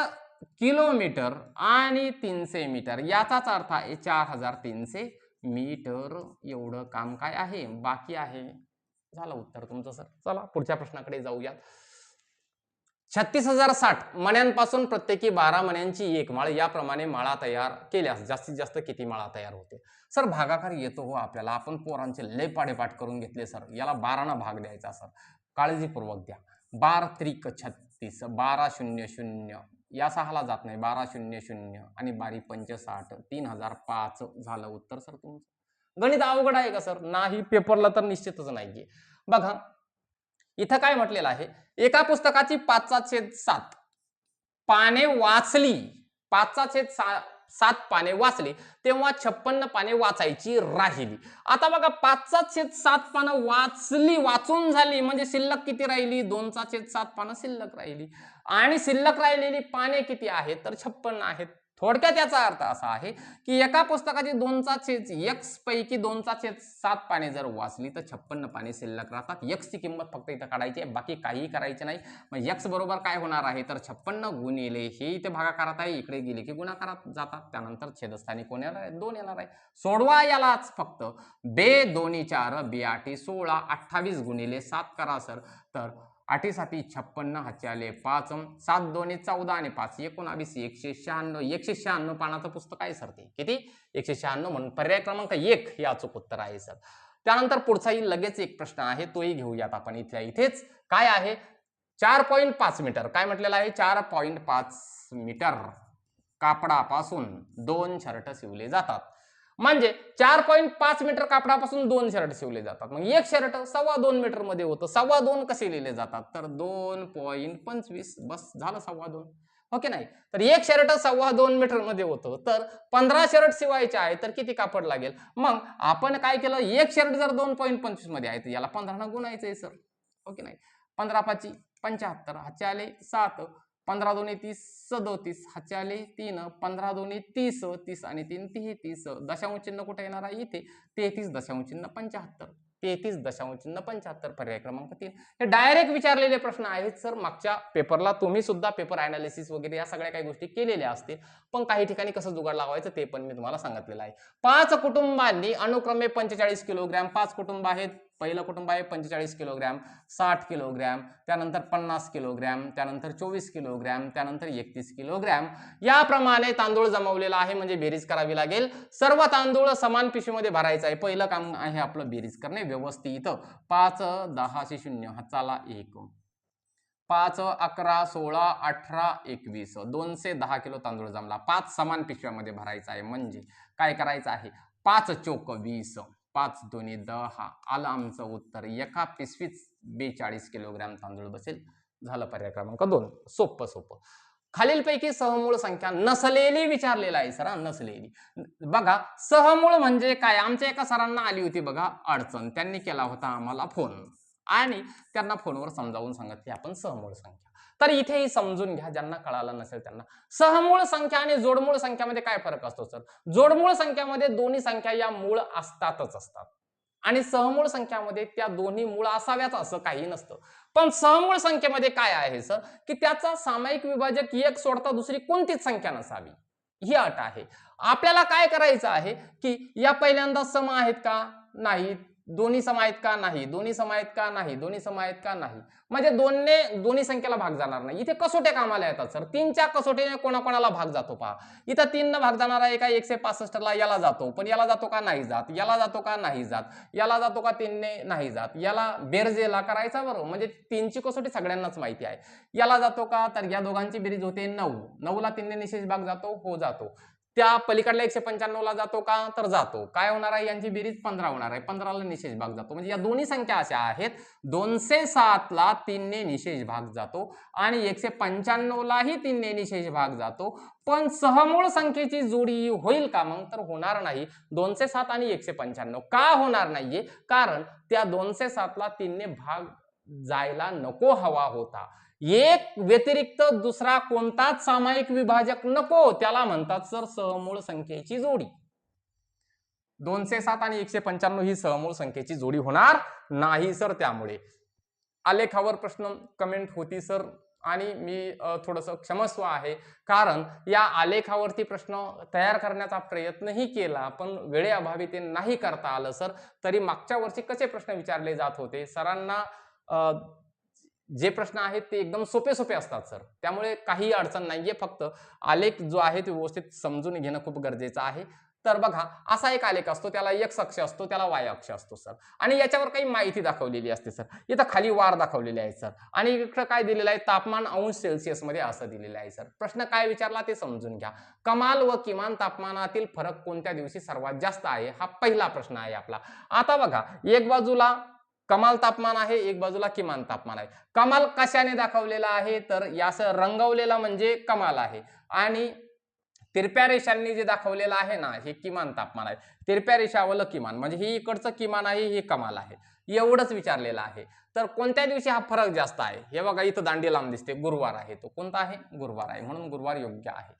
किलोमीटर आणि 300 मीटर याचाच अर्थ आहे 4300 मीटर एवढं काम काय आहे? बाकी आहे. झालं उत्तर तुमचं सर. चला पुढच्या प्रश्नाकडे जाऊया. 36,060 मण्यांपासून प्रत्येकी 12 मण्यांची एक माळ याप्रमाणे माळा तयार केल्यास जास्तीत जास्त किती माळा तयार होते? सर भागाकार येतो हो आपल्याला. आपण पोरांचे लय पाडेपाठ करून घेतले सर. याला 12 ना भाग द्यायचा सर. काळजीपूर्वक द्या. 12 त्रिक 36, 12 0 0 या 6ला जात नाही. 12 0 0 आणि 12 पंच 60, 3005 झालं उत्तर सर तुमचं. गणित अवघड आहे का सर? नाही. पेपरला तर निश्चितच नाहीये. बघा इथं काय म्हटलेलं आहे? एका पुस्तकाची 5/7 पाने वाचली, 5/7 पाने वाचली तेव्हा 56 पाने वाचायची राहिली. आता बघा 5/7 पानं वाचून झाली म्हणजे शिल्लक किती राहिली? 2/7 पानं शिल्लक राहिली. आणि शिल्लक राहिलेली पाने किती आहेत? तर 56 आहेत. थोडक्यात याचा अर्थ असा आहे की एका पुस्तकाची 2/x पैकी 2/7 पाने जर वाचली तर 56 पाने शिल्लक राहतात. x ची किंमत फक्त इथं काढायची आहे, बाकी काहीही करायचे नाही. मग x बरोबर काय होणार आहे? तर 56 गुणिले हे इथे भागाकारात आहे, इकडे गेले की गुणाकारात जातात. त्यानंतर छेदस्थानी कोण येणार आहे? 2 येणार आहे. सोडवा यालाच फक्त. बे 2 4 बे 8 16 28 गुणिले 7 करा सर. तर 8 7 56 हातचे आले 5, 7 2 14 आणि 5 19 196. 196 पानाचं पुस्तक आहे सर ते. किती? 196 म्हणून पर्याय क्रमांक 1 हे अचूक उत्तर आहे सर. त्यानंतर पुढचाही लगेच एक प्रश्न आहे, तोही घेऊयात आपण इथल्या इथेच. काय आहे? 4.5 मीटर. काय म्हटलेलं आहे? 4.5 मीटर कापडापासून 2 शर्ट शिवले जातात. म्हणजे 4.5 मीटर कापडापासून 2 शर्ट शिवले जातात. मग एक शर्ट 2.25 मीटर मध्ये होतं. 2.25 कसे लिहिले जातात? तर 2.25 बस झालं 2.25. हो की नाही? तर एक शर्ट 2.25 मीटर मध्ये होतं. तर 15 शर्ट शिवायचे आहे तर किती कापड लागेल? मग आपण काय केलं? एक शर्ट जर 2.25 मध्ये आहे तर याला 15 ने गुणायचंय सर. हो की नाही? 15 5 75 हातचे आले 7, 15 2 30 37 हातचे आले 3, 15 2 30, 30 आणि 3 33. दशांश चिन्ह कुठे येणार आहे? इथे 33.75. 33.75 पर्याय क्रमांक 3. हे डायरेक्ट विचारलेले प्रश्न आहेत सर. मागच्या पेपरला तुम्ही सुद्धा पेपर अनालिसिस वगैरे या सगळ्या काही गोष्टी केलेल्या असतील. पण काही ठिकाणी कसं जुगाड लावायचं ते पण मी तुम्हाला सांगितलेलं आहे. 5 कुटुंबांनी अनुक्रमे 45 किलोग्रॅम, 5 कुटुंब आहेत. पहिलं कुटुंब आहे 45 किलोग्रॅम, 60 किलोग्रॅम, त्यानंतर 50 किलोग्रॅम, त्यानंतर 24 किलोग्रॅम, त्यानंतर 31 किलोग्रॅम याप्रमाणे तांदूळ जमवलेला आहे. म्हणजे बेरीज करावी लागेल. सर्व तांदूळ समान पिशवीमध्ये भरायचं आहे. पहिलं काम आहे आपलं बेरीज करणे व्यवस्थित. 5 10 0 हाताला 1, 5 11 16 18 21 210 किलो तांदूळ जमला. 5 समान पिशव्यामध्ये भरायचा आहे. म्हणजे काय करायचं आहे? 5 चोक 20, 5 दोन्ही 10, आलं आमचं उत्तर. एका पिशवीत 42 किलोग्रॅम तांदूळ बसेल. झालं पर्याय क्रमांक 2. सोपं सोपं. खालीलपैकी सहमूळ संख्या नसलेली विचारलेला आहे सर. नसलेली बघा, सहमूळ म्हणजे काय? आमच्या एका सरांना आली होती बघा अडचण. त्यांनी केला होता आम्हाला फोन आणि त्यांना फोनवर समजावून सांगितले आपण सहमूळ संख्या. तर इथेही समजून घ्या, ज्यांना कळालं नसेल त्यांना. सहमूळ संख्या आणि जोडमूळ संख्यामध्ये काय फरक असतो सर? जोडमूळ संख्यामध्ये दोन्ही संख्या या मूळ असतातच असतात आणि सहमूळ संख्यामध्ये त्या दोन्ही मूळ असाव्याच असं काही नसतं. पण सहमूळ संख्येमध्ये काय आहे सर, की त्याचा सामायिक विभाजक एक सोडता दुसरी कोणतीच संख्या नसावी, ही अट आहे. आपल्याला काय करायचं आहे की या पहिल्यांदा सम आहेत का? नाहीत. दोन्ही सम आहेत का? नाही. दोन्ही सम आहेत का? नाही. दोन्ही सम आहेत का? नाही. म्हणजे दोन्ही संख्येला भाग जाणार नाही. इथे कसोट्या कामाला येतात सर. 3च्या कसोटीने कोणाकोणाला भाग जातो पहा. इथं 3 न भाग जाणार आहे का? 165 ला याला जातो, पण याला जातो का? नाही जात. याला जातो का? नाही जात. याला जातो का? 3 ने नाही जात. याला बेरजेला करायचा बरोबर, म्हणजे 3ची कसोटी सगळ्यांनाच माहिती आहे. याला जातो का? तर या दोघांची बेरीज होते 9. 9ला 3 ने निशेष भाग जातो? हो जातो. त्या पलीकडल्या 195 ला जातो का? तर जातो. काय होणार आहे? यांची बेरीज 15 होणार आहे. 15ला निशेष भाग जातो. म्हणजे या दोन्ही संख्या अशा आहेत, 207 ला 3 ने निशेष भाग जातो आणि 195 लाही 3 ने निशेष भाग जातो. पण सहमूळ संख्येची जोडी होईल का? मग तर होणार नाही. 207 आणि 195 का होणार नाहीये? कारण त्या 207 ला 3 ने भाग जायला नको हवा होता. एक व्यतिरिक्त दुसरा कोणताच सामायिक विभाजक नको, त्याला म्हणतात सर सहमूळ संख्येची जोडी. 207 आणि 195 ही सहमूळ संख्येची जोडी होणार नाही सर. त्यामुळे आलेखावर प्रश्न कमेंट होती सर आणि मी थोडंसं क्षमस्व आहे, कारण या आलेखावरती प्रश्न तयार करण्याचा प्रयत्नही केला, पण वेळेअभावी ते नाही करता आलं सर. तरी मागच्या वर्षी कसे प्रश्न विचारले जात होते सरांना, जे प्रश्न आहेत ते एकदम सोपे सोपे असतात सर. त्यामुळे काही अडचण नाहीये. फक्त आलेख जो आहे तो व्यवस्थित समजून घेणं खूप गरजेचं आहे. तर बघा, असा एक आलेख असतो, त्याला एक्स अक्ष असतो, त्याला वाय अक्ष असतो सर, आणि याच्यावर काही माहिती दाखवलेली असते सर. इथं खाली वार दाखवलेले आहे सर आणि इकडं काय दिलेलं आहे? तापमान अंश सेल्सिअस मध्ये असं दिलेलं आहे सर. प्रश्न काय विचारला ते समजून घ्या. कमाल व किमान तापमानातील फरक कोणत्या दिवशी सर्वात जास्त आहे? हा पहिला प्रश्न आहे आपला. आता बघा, एक बाजूला कमाल तापमान आहे, एक बाजूला किमान तापमान आहे. कमाल कशाने दाखवलेला आहे? तर याचं रंगवलेला म्हणजे कमाल आहे आणि तिरप्या रेषांनी जे दाखवलेलं आहे ना, हे किमान तापमान आहे. तिरप्या रेषावलं किमान म्हणजे ही इकडचं किमान आहे, हे कमाल आहे. एवढंच विचारलेलं आहे. तर कोणत्या दिवशी हा फरक जास्त आहे? हे बघा, इथं दांडी लांब दिसते, गुरुवार आहे. तो कोणता आहे? गुरुवार आहे, म्हणून गुरुवार योग्य आहे.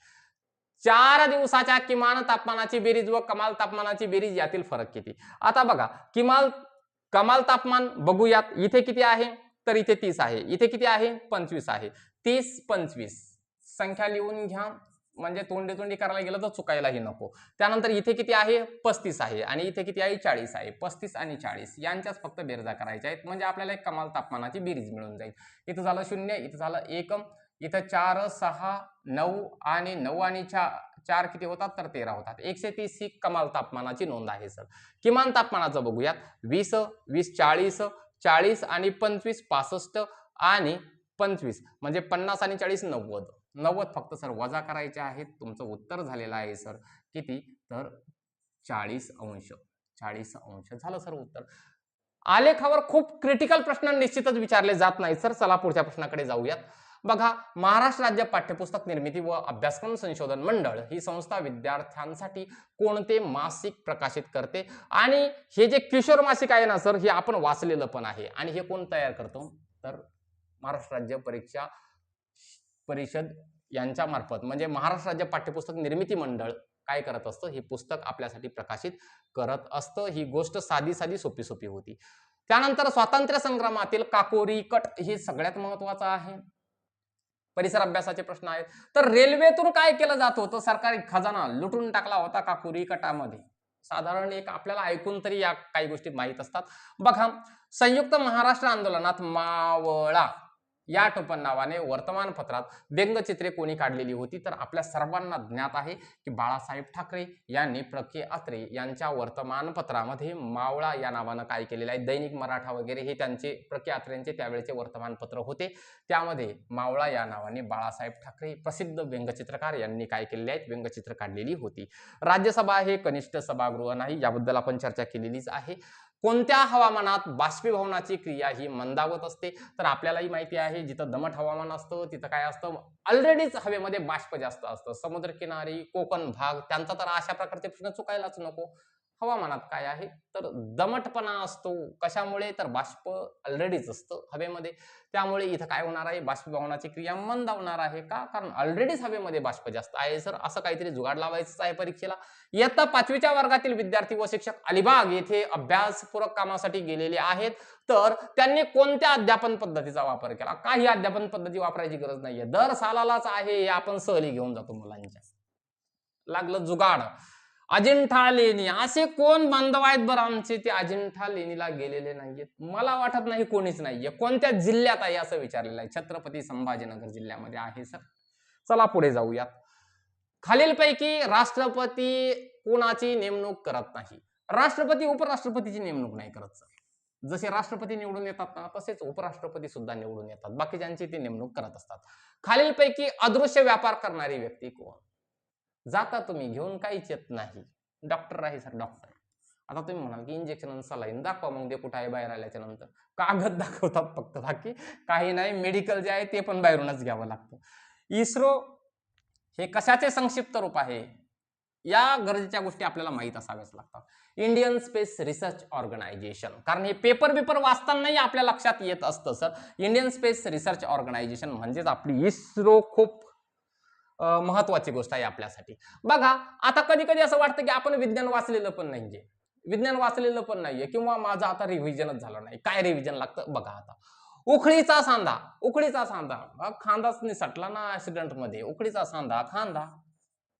4 दिवसाच्या किमान तापमानाची बेरीज व कमाल तापमानाची बेरीज यातील फरक किती? आता बघा, कमाल तापमान बघूयात. इथे किती आहे? तर इथे 30 आहे. इथे किती आहे? 25 आहे. 30, 25 संख्या लिहून घ्या, म्हणजे तोंडी करायला गेलं तर चुकायलाही नको. त्यानंतर इथे किती आहे? 35 आहे आणि इथे किती आहे? 40 आहे. 35 आणि 40 यांच्याच फक्त बेरजा करायच्या आहेत, म्हणजे आपल्याला एक कमाल तापमानाची बेरीज मिळून जाईल. इथं झालं 0, इथं झालं 1, इथं 4, 6, 9 आणि 9 आणि 4 किती होतात? तर 13 होतात. 130 ही कमाल तापमानाची नोंद आहे सर. किमान तापमानाचं बघूयात. 20, 20, 40, 40 आणि 25, 65 आणि 25 म्हणजे 50 आणि 40, 90. 90 फक्त सर वजा करायचे आहेत. तुमचं उत्तर झालेलं आहे सर किती? तर 40 अंश. 40 अंश झालं सर उत्तर. आलेखावर खूप क्रिटिकल प्रश्न निश्चितच विचारले जात नाही सर. चला पुढच्या प्रश्नाकडे जाऊयात. बघा, महाराष्ट्र राज्य पाठ्यपुस्तक निर्मिती व अभ्यासक्रम संशोधन मंडळ ही संस्था विद्यार्थ्यांसाठी कोणते मासिक प्रकाशित करते? आणि हे जे किशोर मासिक आहे ना सर, हे आपण वाचलेलं पण आहे. आणि हे कोण तयार करतो? तर महाराष्ट्र राज्य परीक्षा परिषद यांच्या मार्फत, म्हणजे महाराष्ट्र राज्य पाठ्यपुस्तक निर्मिती मंडळ काय करत असतं? हे पुस्तक आपल्यासाठी प्रकाशित करत असतं. ही गोष्ट साधी साधी सोपी सोपी होती. त्यानंतर स्वातंत्र्य संग्रामातील काकोरी कट हे सगळ्यात महत्वाचं आहे. परिसर अभ्यासाचे प्रश्न आहेत. तर रेल्वेतून काय केलं जात होतं? सरकारी खजाना लुटून टाकला होता काकोरी कटामध्ये. साधारण एक आपल्याला ऐकून तरी या काही गोष्टी माहीत असतात. बघा, संयुक्त महाराष्ट्र आंदोलनात मावळा या टोपण नावाने वर्तमानपत्रात व्यंगचित्रे कोणी काढलेली होती, तर आपल्या सर्वांना ज्ञात आहे की बाळासाहेब ठाकरे यांनी प्रके अत्रे यांच्या वर्तमानपत्रामध्ये मावळा या नावानं काय केलेलं आहे, दैनिक मराठा वगैरे हे त्यांचे प्रके अत्रेंचे त्यावेळेचे वर्तमानपत्र होते, त्यामध्ये मावळा या नावाने बाळासाहेब ठाकरे प्रसिद्ध व्यंगचित्रकार यांनी काय केलेले आहेत, व्यंगचित्र काढलेली होती. राज्यसभा हे कनिष्ठ सभागृह नाही, याबद्दल आपण चर्चा केलेलीच आहे. कोणत्या हवामानात बाष्पीभवनाची क्रिया ही मंदावत असते, तर आपल्यालाही माहिती आहे जिथं दमट हवामान असतं तिथं काय असतं, ऑलरेडीच हवेमध्ये बाष्प जास्त असतं. समुद्रकिनारी, कोकण भाग त्यांचा तर अशा प्रकारचे प्रश्न चुकायलाच नको. हवामानात काय आहे, तर दमटपणा असतो. कशामुळे, तर बाष्प ऑलरेडीच असतं हवेमध्ये, त्यामुळे इथं काय होणार आहे, बाष्पीभवनाची क्रिया मंदावणार आहे. का, कारण ऑलरेडीच हवेमध्ये बाष्प जास्त आहे. सर असं काहीतरी जुगाड लावायचं आहे परीक्षेला. इयत्ता 5वीच्या वर्गातील विद्यार्थी व शिक्षक अलिबाग येथे अभ्यासपूरक कामासाठी गेलेले आहेत, तर त्यांनी कोणत्या अध्यापन पद्धतीचा वापर केला. काही अध्यापन पद्धती वापरायची गरज नाहीये, दर सालालाच आहे, हे आपण सहली घेऊन जातो मुलांच्या. लागलं जुगाड. अजिंठा लेणी, असे कोण बांधव आहेत बरं आमचे ते अजिंठा लेणीला गेलेले नाहीयेत? मला वाटत नाही कोणीच नाहीये. कोणत्या जिल्ह्यात आहे असं विचारलेलं आहे. छत्रपती संभाजीनगर जिल्ह्यामध्ये आहे सर. चला पुढे जाऊयात. खालीलपैकी राष्ट्रपती कोणाची नेमणूक करत नाही. राष्ट्रपती उपराष्ट्रपतीची नेमणूक नाही करत सर. जसे राष्ट्रपती निवडून येतात ना, तसेच उपराष्ट्रपती सुद्धा निवडून येतात. बाकीच्यांची ती नेमणूक करत असतात. खालीलपैकी अदृश्य व्यापार करणारी व्यक्ती कोण? जाता तुम्ही घेऊन काहीच येत नाही, डॉक्टर आहे सर, डॉक्टर. आता तुम्ही म्हणाल की इंजेक्शन आणि सलाईन दाखवा, मग ते कुठे आहे बाहेर आल्याच्या नंतर, कागद दाखवतात फक्त, बाकी काही नाही. मेडिकल जे आहे ते पण बाहेरूनच घ्यावं लागतं. इस्रो हे कशाचे संक्षिप्त रूप आहे, या गरजेच्या गोष्टी आपल्याला माहित असाव्याच लागतात. इंडियन स्पेस रिसर्च ऑर्गनायझेशन, कारण हे पेपर वाचतानाही आपल्या लक्षात येत असतं sir. Indian space research organisation म्हणजेच आपली इस्रो खूप महत्वाची गोष्ट आहे आपल्यासाठी. बघा, आता कधी कधी असं वाटतं की आपण विज्ञान वाचलेलं पण नाहीये, किंवा माझं आता रिव्हिजनच झालं नाही. काय रिव्हिजन लागतं बघा. आता उखळीचा सांधा, खांदाच निसटला ना ऍक्सिडेंट मध्ये, उखळीचा सांधा खांदा.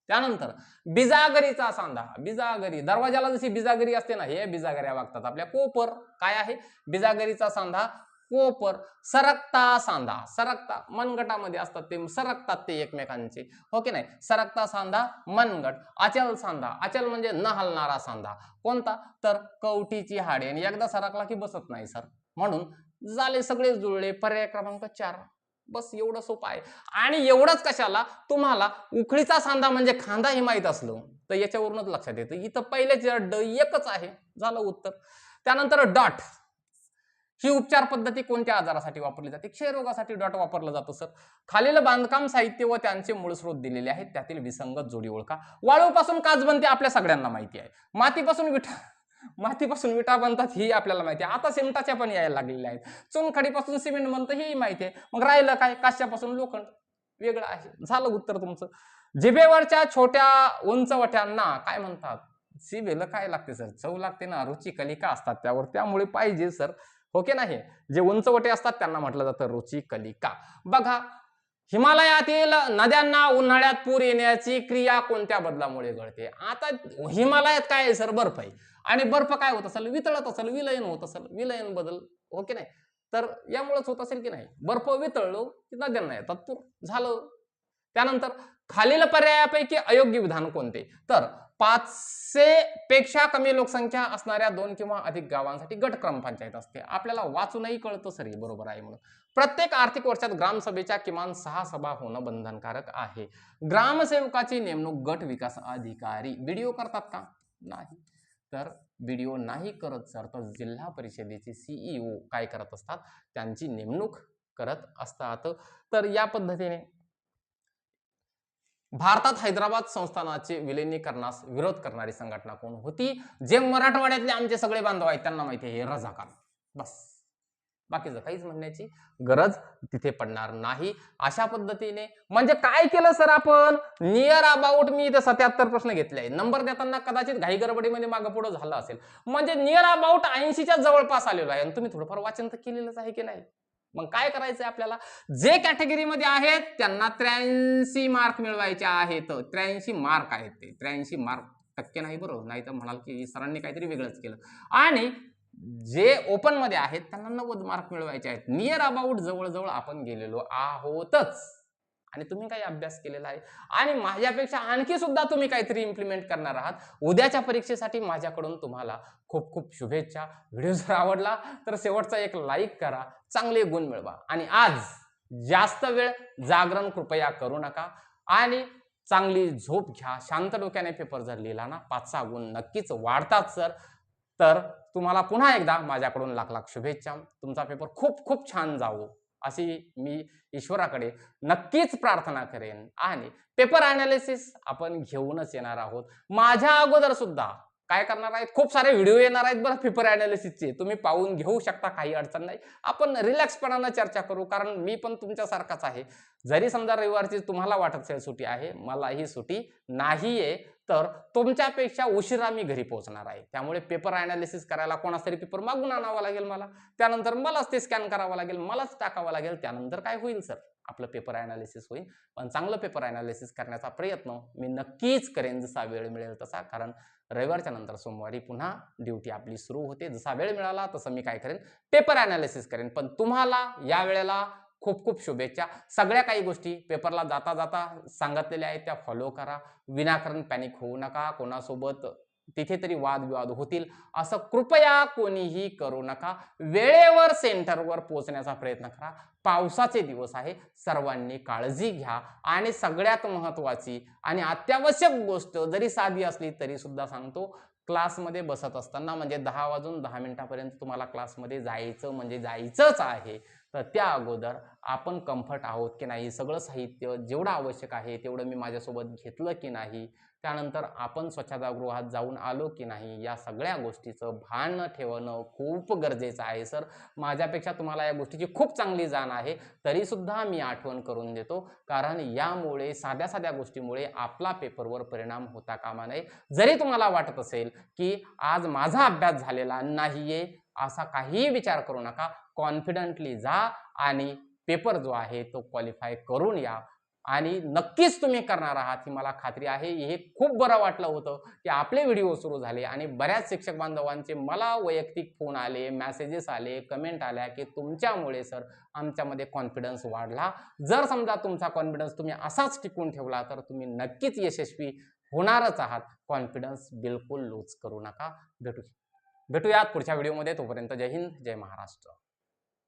त्यानंतर बिजागरीचा सांधा, बिजागरी, दरवाजाला जशी बिजागरी असते ना, हे बिजागऱ्या वागतात आपल्या. कोपर काय आहे, बिजागरीचा सांधा कोपर. सरकता सांधा, सरकता मनगटामध्ये असतात ते, सरकतात ते एकमेकांचे, हो की नाही. सरकता सांधा मनगट. अचल सांधा, अचल म्हणजे न हलणारा सांधा. कोणता, तर कवटीची हाडे, आणि एकदा सरकला की बसत नाही सर. म्हणून झाले सगळे जुळले, पर्याय क्रमांक 4. बस एवढं सोपं आहे. आणि एवढंच कशाला, तुम्हाला उखळीचा सांधा म्हणजे खांदा हे माहित असलं तर याच्यावरूनच लक्षात येतं. इथं पहिलेच ड एकच आहे, झालं उत्तर. त्यानंतर डॉट ही उपचार पद्धती कोणत्या आजारासाठी वापरली जाते? क्षयरोगासाठी डॉट वापरलं जातं सर. खालील बांधकाम साहित्य व त्यांचे मूळ स्रोत दिलेले आहेत, त्यातील विसंगत जोडी ओळखा. वाळूपासून काच बनते आपल्या सगळ्यांना माहिती आहे. मातीपासून विटा बनतात ही आपल्याला माहिती आहे. आता सिमेंटाच्या पण यायला लागलेल्या आहेत. चुनखडीपासून सिमेंट बनतं हेही माहिती आहे. मग राहिलं काय, काश्यापासून लोखंड. वेगळं आहे. झालं उत्तर तुमचं. जिभेवरच्या छोट्या उंचवट्यांना काय म्हणतात? जिभेला काय लागते सर? चव लागते ना, रुची कलिका असतात त्यावर, त्यामुळे पाहिजे सर, हो की नाही. जे उंचवटे असतात त्यांना म्हटलं जातं रुची कलिका. बघा, हिमालयातील नद्यांना उन्हाळ्यात पूर येण्याची क्रिया कोणत्या बदलामुळे घडते? आता हिमालयात काय आहे सर? बर्फ आहे, आणि बर्फ काय होत असेल, वितळत असेल, विलयन होत असेल, विलयन बदल, हो की नाही. तर यामुळेच होत असेल की नाही, बर्फ वितळलो की नद्यांना येतात पूर, झालं. त्यानंतर खालील पर्यायापैकी अयोग्य विधान कोणते? तर 500 पेक्षा कमी लोकसंख्या असणाऱ्या 2 किंवा अधिक गावांसाठी गट ग्रामपंचायत असते. आपल्याला वाचूनही कळतं सर, बरोबर आहे म्हणून. प्रत्येक आर्थिक वर्षात ग्रामसभेच्या किमान 6 सभा होणं बंधनकारक आहे. ग्रामसेवकाची नेमणूक गट विकास अधिकारी बीडीओ करतात का? नाही. तर बीडीओ नाही करत सर, तर जिल्हा परिषदेचे सीईओ काय करत असतात, त्यांची नेमणूक करत असतात. तर या पद्धतीने भारतात हैदराबाद संस्थानाचे विलिनीकरणास विरोध करणारी संघटना कोण होती? जे मराठवाड्यातले आमचे सगळे बांधव आहेत त्यांना माहिती आहे, हे रझाकार. बस, बाकीचं काहीच म्हणण्याची गरज तिथे पडणार नाही. अशा पद्धतीने म्हणजे काय केलं सर आपण? नियर अबाउट, मी इथे 77 प्रश्न घेतले आहेत. नंबर देताना कदाचित घाई गडबडीमध्ये मागं पुढं झालं असेल, म्हणजे नियर अबाउट 80च्या जवळपास आलेलो आहे. आणि तुम्ही थोडंफार वाचन तर केलेलंच आहे की नाही? मग काय करायचंय आपल्याला? जे कॅटेगरीमध्ये आहेत त्यांना 83 मार्क मिळवायचे आहेत. 83 मार्क आहेत ते, 83 मार्क, टक्के नाही बरोबर, नाही तर म्हणाल की सरांनी काहीतरी वेगळंच केलं. आणि जे ओपन मध्ये आहेत त्यांना 90 मार्क मिळवायचे आहेत. नियर अबाउट जवळजवळ आपण गेलेलो आहोतच. आणि तुम्ही काही अभ्यास केलेला आहे आणि माझ्यापेक्षा आणखी सुद्धा तुम्ही काहीतरी इम्प्लिमेंट करणार आहात. उद्याच्या परीक्षेसाठी माझ्याकडून तुम्हाला खूप खूप शुभेच्छा. व्हिडिओ जर आवडला तर शेवटचा एक लाईक करा, चांगले गुण मिळवा आणि आज जास्त वेळ जागरण कृपया करू नका आणि चांगली झोप घ्या. शांत डोक्याने पेपर जर लिहिला ना 5-6 गुण नक्कीच वाढतात सर. तर तुम्हाला पुन्हा एकदा माझ्याकडून लाख लाख शुभेच्छा. तुमचा पेपर खूप खूप छान जावो अशी मी ईश्वराकडे नक्कीच प्रार्थना करेन आणि पेपर अनालिसिस आपण घेऊनच येणार आहोत. माझ्या अगोदर सुद्धा काय करणार आहेत, खूप सारे व्हिडिओ येणार आहेत बरं पेपर अनालिसिसचे, तुम्ही पाहून घेऊ शकता, काही अडचण नाही. आपण रिलॅक्सपणानं चर्चा करू, कारण मी पण तुमच्यासारखाच आहे. जरी समजा रविवारची तुम्हाला वाटत असेल सुट्टी आहे, मला ही सुट्टी नाहीये, तर तुमच्यापेक्षा उशिरा मी घरी पोहोचणार आहे. त्यामुळे पेपर अनालिसिस करायला कोणाचा तरी पेपर मागून आणावा लागेल मला. त्यानंतर मलाच ते स्कॅन करावं लागेल, मलाच टाकावं लागेल. त्यानंतर काय होईल सर, आपलं पेपर अनालिसिस होईल. पण चांगलं पेपर अनालिसिस करण्याचा प्रयत्न मी नक्कीच करेन जसा वेळ मिळेल तसा. कारण रविवारच्या नंतर सोमवारी पुन्हा ड्युटी आपली सुरू होते. जसा वेळ मिळाला तसं मी काय करेन, पेपर अनालिसिस करेन. पण तुम्हाला या वेळेला खूप खूप शुभेच्छा. सगळ्या काही गोष्टी पेपरला जाता जाता सांगितलेल्या आहेत त्या फॉलो करा. विनाकारण पॅनिक होऊ नका. कोणासोबत तिथे तरी वादविवाद होतील असं कृपया कोणीही करू नका. वेळेवर सेंटरवर पोहोचण्याचा प्रयत्न करा. पावसाचे दिवस आहे, सर्वांनी काळजी घ्या आणि सगळ्यात महत्त्वाची आणि अत्यावश्यक गोष्ट जरी साधी असली तरी सुद्धा सांगतो, क्लासमध्ये बसत असताना म्हणजे 10 वाजून 10 मिनिटापर्यंत तुम्हाला क्लासमध्ये जायचं म्हणजे जायचंच आहे. तर त्या अगोदर आपण कम्फर्ट आहोत की नाही, सगळं साहित्य जेवढं आवश्यक आहे तेवढं मी माझ्यासोबत घेतलं की नाही, त्यानंतर आपण स्वच्छतागृहात जाऊन आलो की नाही, या सगळ्या गोष्टीचं भान ठेवणं खूप गरजेचं आहे सर. माझ्यापेक्षा तुम्हाला या गोष्टीची खूप चांगली जाण आहे, तरीसुद्धा मी आठवण करून देतो. कारण यामुळे साध्या साध्या गोष्टीमुळे आपला पेपरवर परिणाम होता कामा नये. जरी तुम्हाला वाटत असेल की आज माझा अभ्यास झालेला नाहीये, असा काहीही विचार करू नका. कॉन्फिडंटली जा आणि पेपर जो आहे तो क्वालिफाय करून या आणि नक्कीच तुम्ही करणार आहात ही मला खात्री आहे. हे खूप बरं वाटलं होतं की आपले व्हिडिओ सुरू झाले आणि बऱ्याच शिक्षक बांधवांचे मला वैयक्तिक फोन आले, मेसेजेस आले, कमेंट आल्या की तुमच्यामुळे सर आमच्यामध्ये कॉन्फिडन्स वाढला. जर समजा तुमचा कॉन्फिडन्स तुम्ही असाच टिकवून ठेवला तर तुम्ही नक्कीच यशस्वी होणारच आहात. कॉन्फिडन्स बिलकुल लूज करू नका. भेटूयात पुढच्या व्हिडिओमध्ये. तोपर्यंत जय हिंद, जय महाराष्ट्र.